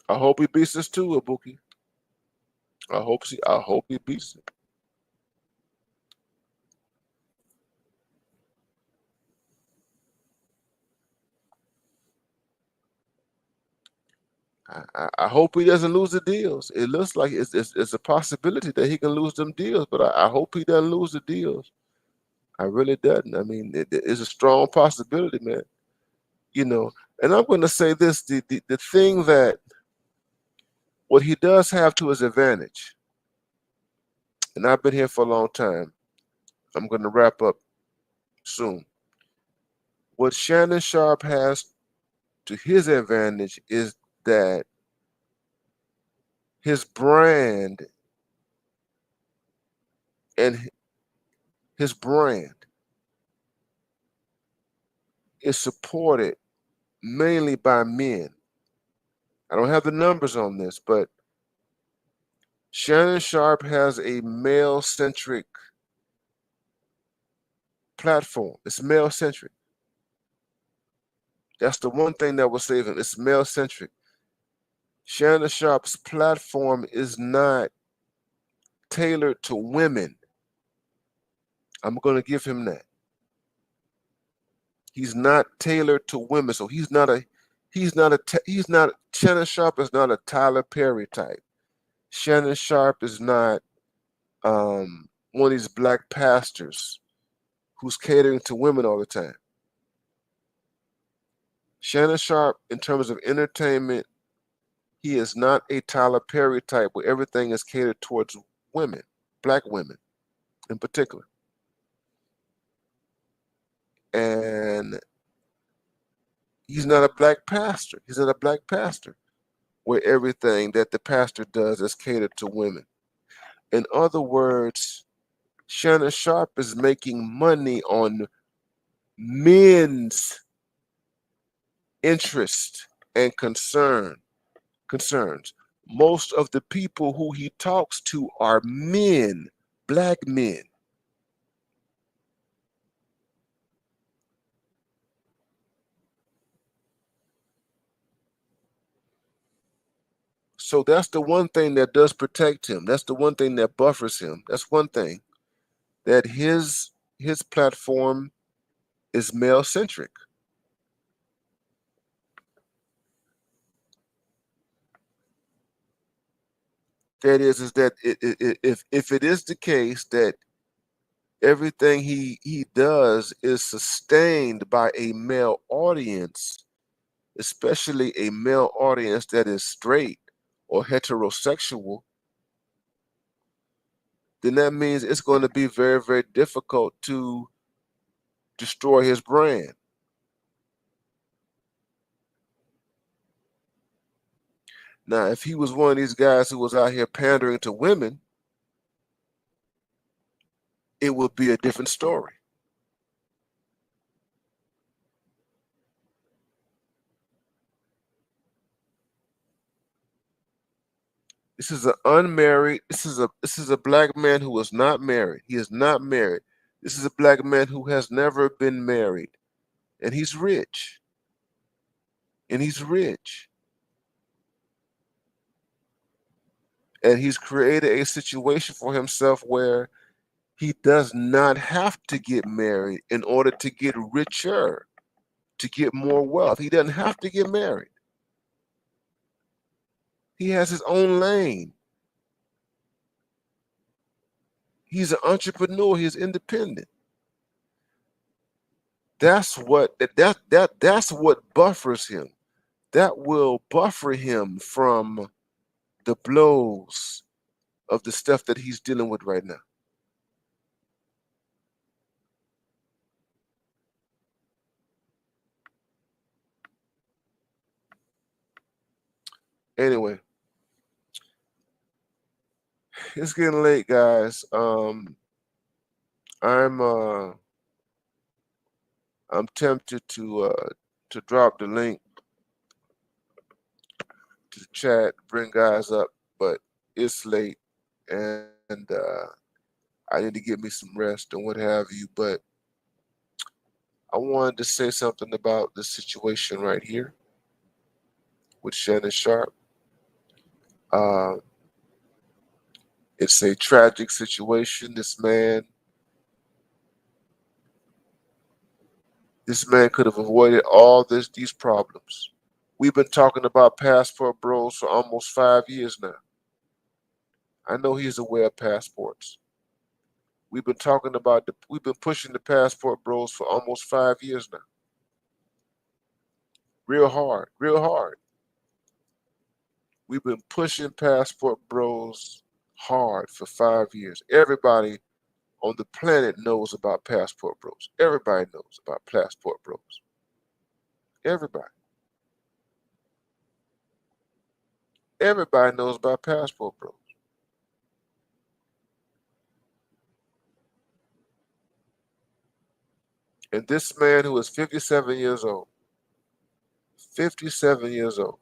Speaker 1: I hope he beats this too, Ibuki. I hope he beats it. I hope he doesn't lose the deals. It looks like it's a possibility that he can lose them deals, but I hope he doesn't lose the deals. I really doesn't. I mean, it's a strong possibility, man. And I'm going to say this: the thing that what he does have to his advantage, and I've been here for a long time. I'm going to wrap up soon. What Shannon Sharpe has to his advantage is that his brand and his brand is supported mainly by men. I don't have the numbers on this, but Shannon Sharpe has a male-centric platform. It's male-centric. That's the one thing that will save him. It's male-centric. Shannon Sharpe's platform is not tailored to women. I'm going to give him that. He's not tailored to women, so Shannon Sharpe is not a Tyler Perry type. Shannon Sharpe is not one of these black pastors who's catering to women all the time. Shannon Sharpe, in terms of entertainment, he is not a Tyler Perry type where everything is catered towards women, black women in particular. And he's not a black pastor. He's not a black pastor where everything that the pastor does is catered to women. In other words, Shannon Sharpe is making money on men's interest and concerns. Most of the people who he talks to are men, black men. So that's the one thing that does protect him. That's the one thing that buffers him. That's one thing, that his platform is male centric. That is that if it is the case that everything he does is sustained by a male audience, especially a male audience that is straight or heterosexual, then that means it's going to be very, very difficult to destroy his brand. Now, if he was one of these guys who was out here pandering to women, it would be a different story. This is an unmarried. This is a black man who is not married. He is not married. This is a black man who has never been married, and he's rich. And he's rich, and he's created a situation for himself where he does not have to get married in order to get richer, to get more wealth. He doesn't have to get married. He has his own lane. He's an entrepreneur. He's independent. That's what buffers him. That will buffer him from the blows of the stuff that he's dealing with right now. Anyway, it's getting late, guys. I'm tempted to drop the link to the chat, bring guys up, but it's late, and I need to get me some rest and what have you. But I wanted to say something about the situation right here with Shannon Sharpe. It's a tragic situation. This man could have avoided all these problems. We've been talking about passport bros for almost 5 years now. I know he's aware of passports. We've been pushing the passport bros for almost 5 years now. Real hard, real hard. We've been pushing passport bros hard for 5 years. Everybody on the planet knows about passport bros. Everybody knows about passport bros. Everybody. Everybody knows about passport bros. And this man who is 57 years old, 57 years old,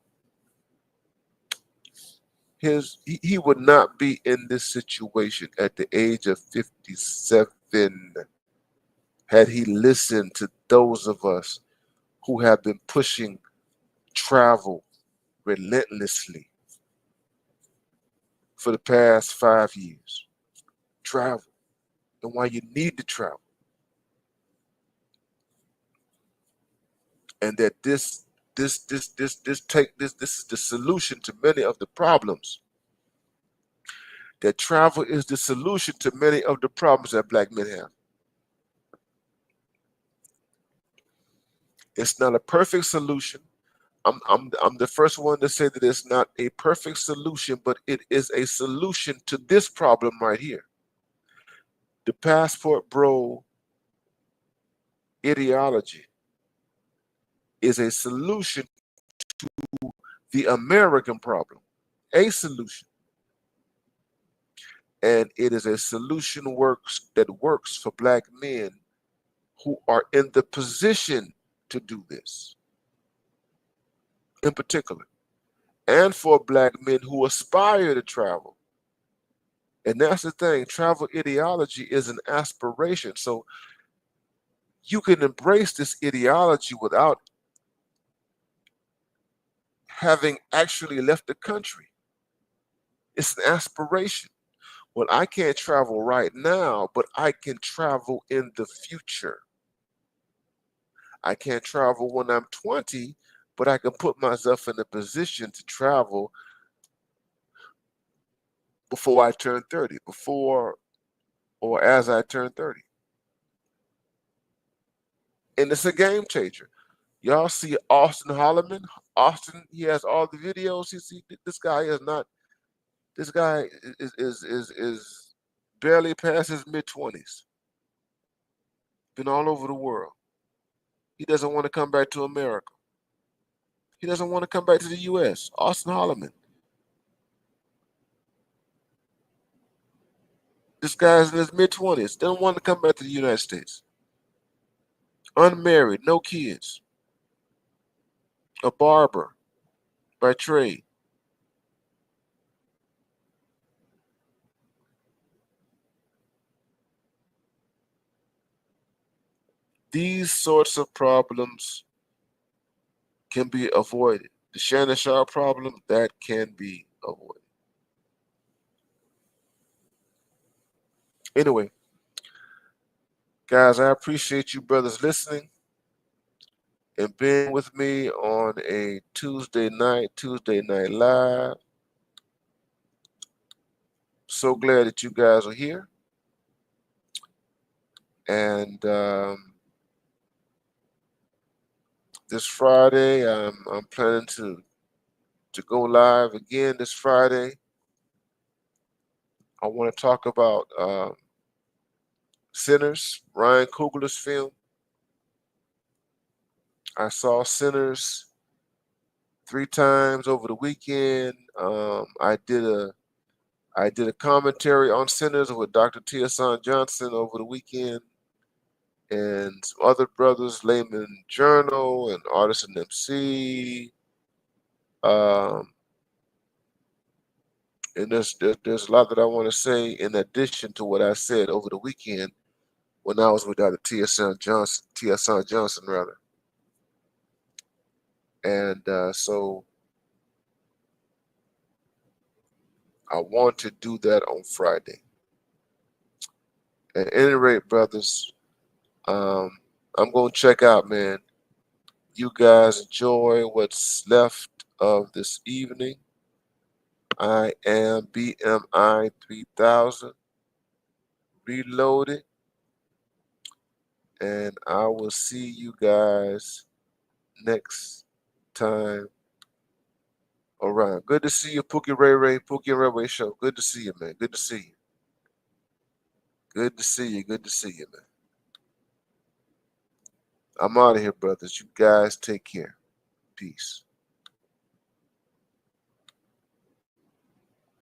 Speaker 1: he would not be in this situation at the age of 57 had he listened to those of us who have been pushing travel relentlessly for the past 5 years. Travel, and why you need to travel. And that this is the solution to many of the problems. That travel is the solution to many of the problems that black men have. It's not a perfect solution. I'm the first one to say that it's not a perfect solution, but it is a solution to this problem right here. The passport bro ideology is a solution to the American problem. A solution. And it is a solution that works for black men who are in the position to do this, in particular, and for black men who aspire to travel. And that's the thing, travel ideology is an aspiration. So you can embrace this ideology without having actually left the country. It's an aspiration. Well, I can't travel right now, but I can travel in the future. I can't travel when I'm 20, but I can put myself in a position to travel before I turn 30, before or as I turn 30. And it's a game changer. Y'all see Austin Holloman? Austin, he has all the videos. You see, this guy is not. This guy is barely past his mid-20s. Been all over the world. He doesn't want to come back to America. He doesn't want to come back to the U.S. Austin Holloman. This guy's in his mid-20s. Doesn't want to come back to the United States. Unmarried, no kids. A barber by trade. These sorts of problems can be avoided. The Shannon Sharpe problem, that can be avoided. Anyway, guys, I appreciate you brothers listening and being with me on a Tuesday night live. So glad that you guys are here. And this Friday, I'm planning to go live again this Friday. I want to talk about Sinners, Ryan Coogler's film. I saw Sinners 3 times over the weekend. I did a commentary on Sinners with Dr. Tia Johnson over the weekend, and some other brothers, Layman Journal and Artisan MC. And there's a lot that I want to say in addition to what I said over the weekend when I was with Dr. Tia Johnson rather. And so I want to do that on Friday. At any rate, brothers, I'm going to check out, man. You guys enjoy what's left of this evening. I am BMI 3000 reloaded. And I will see you guys next time around. Good to see you, Pookie Ray, Pookie and Ray Ray Show. Good to see you, man. Good to see you. Good to see you. Good to see you, man. I'm out of here, brothers. You guys take care. Peace.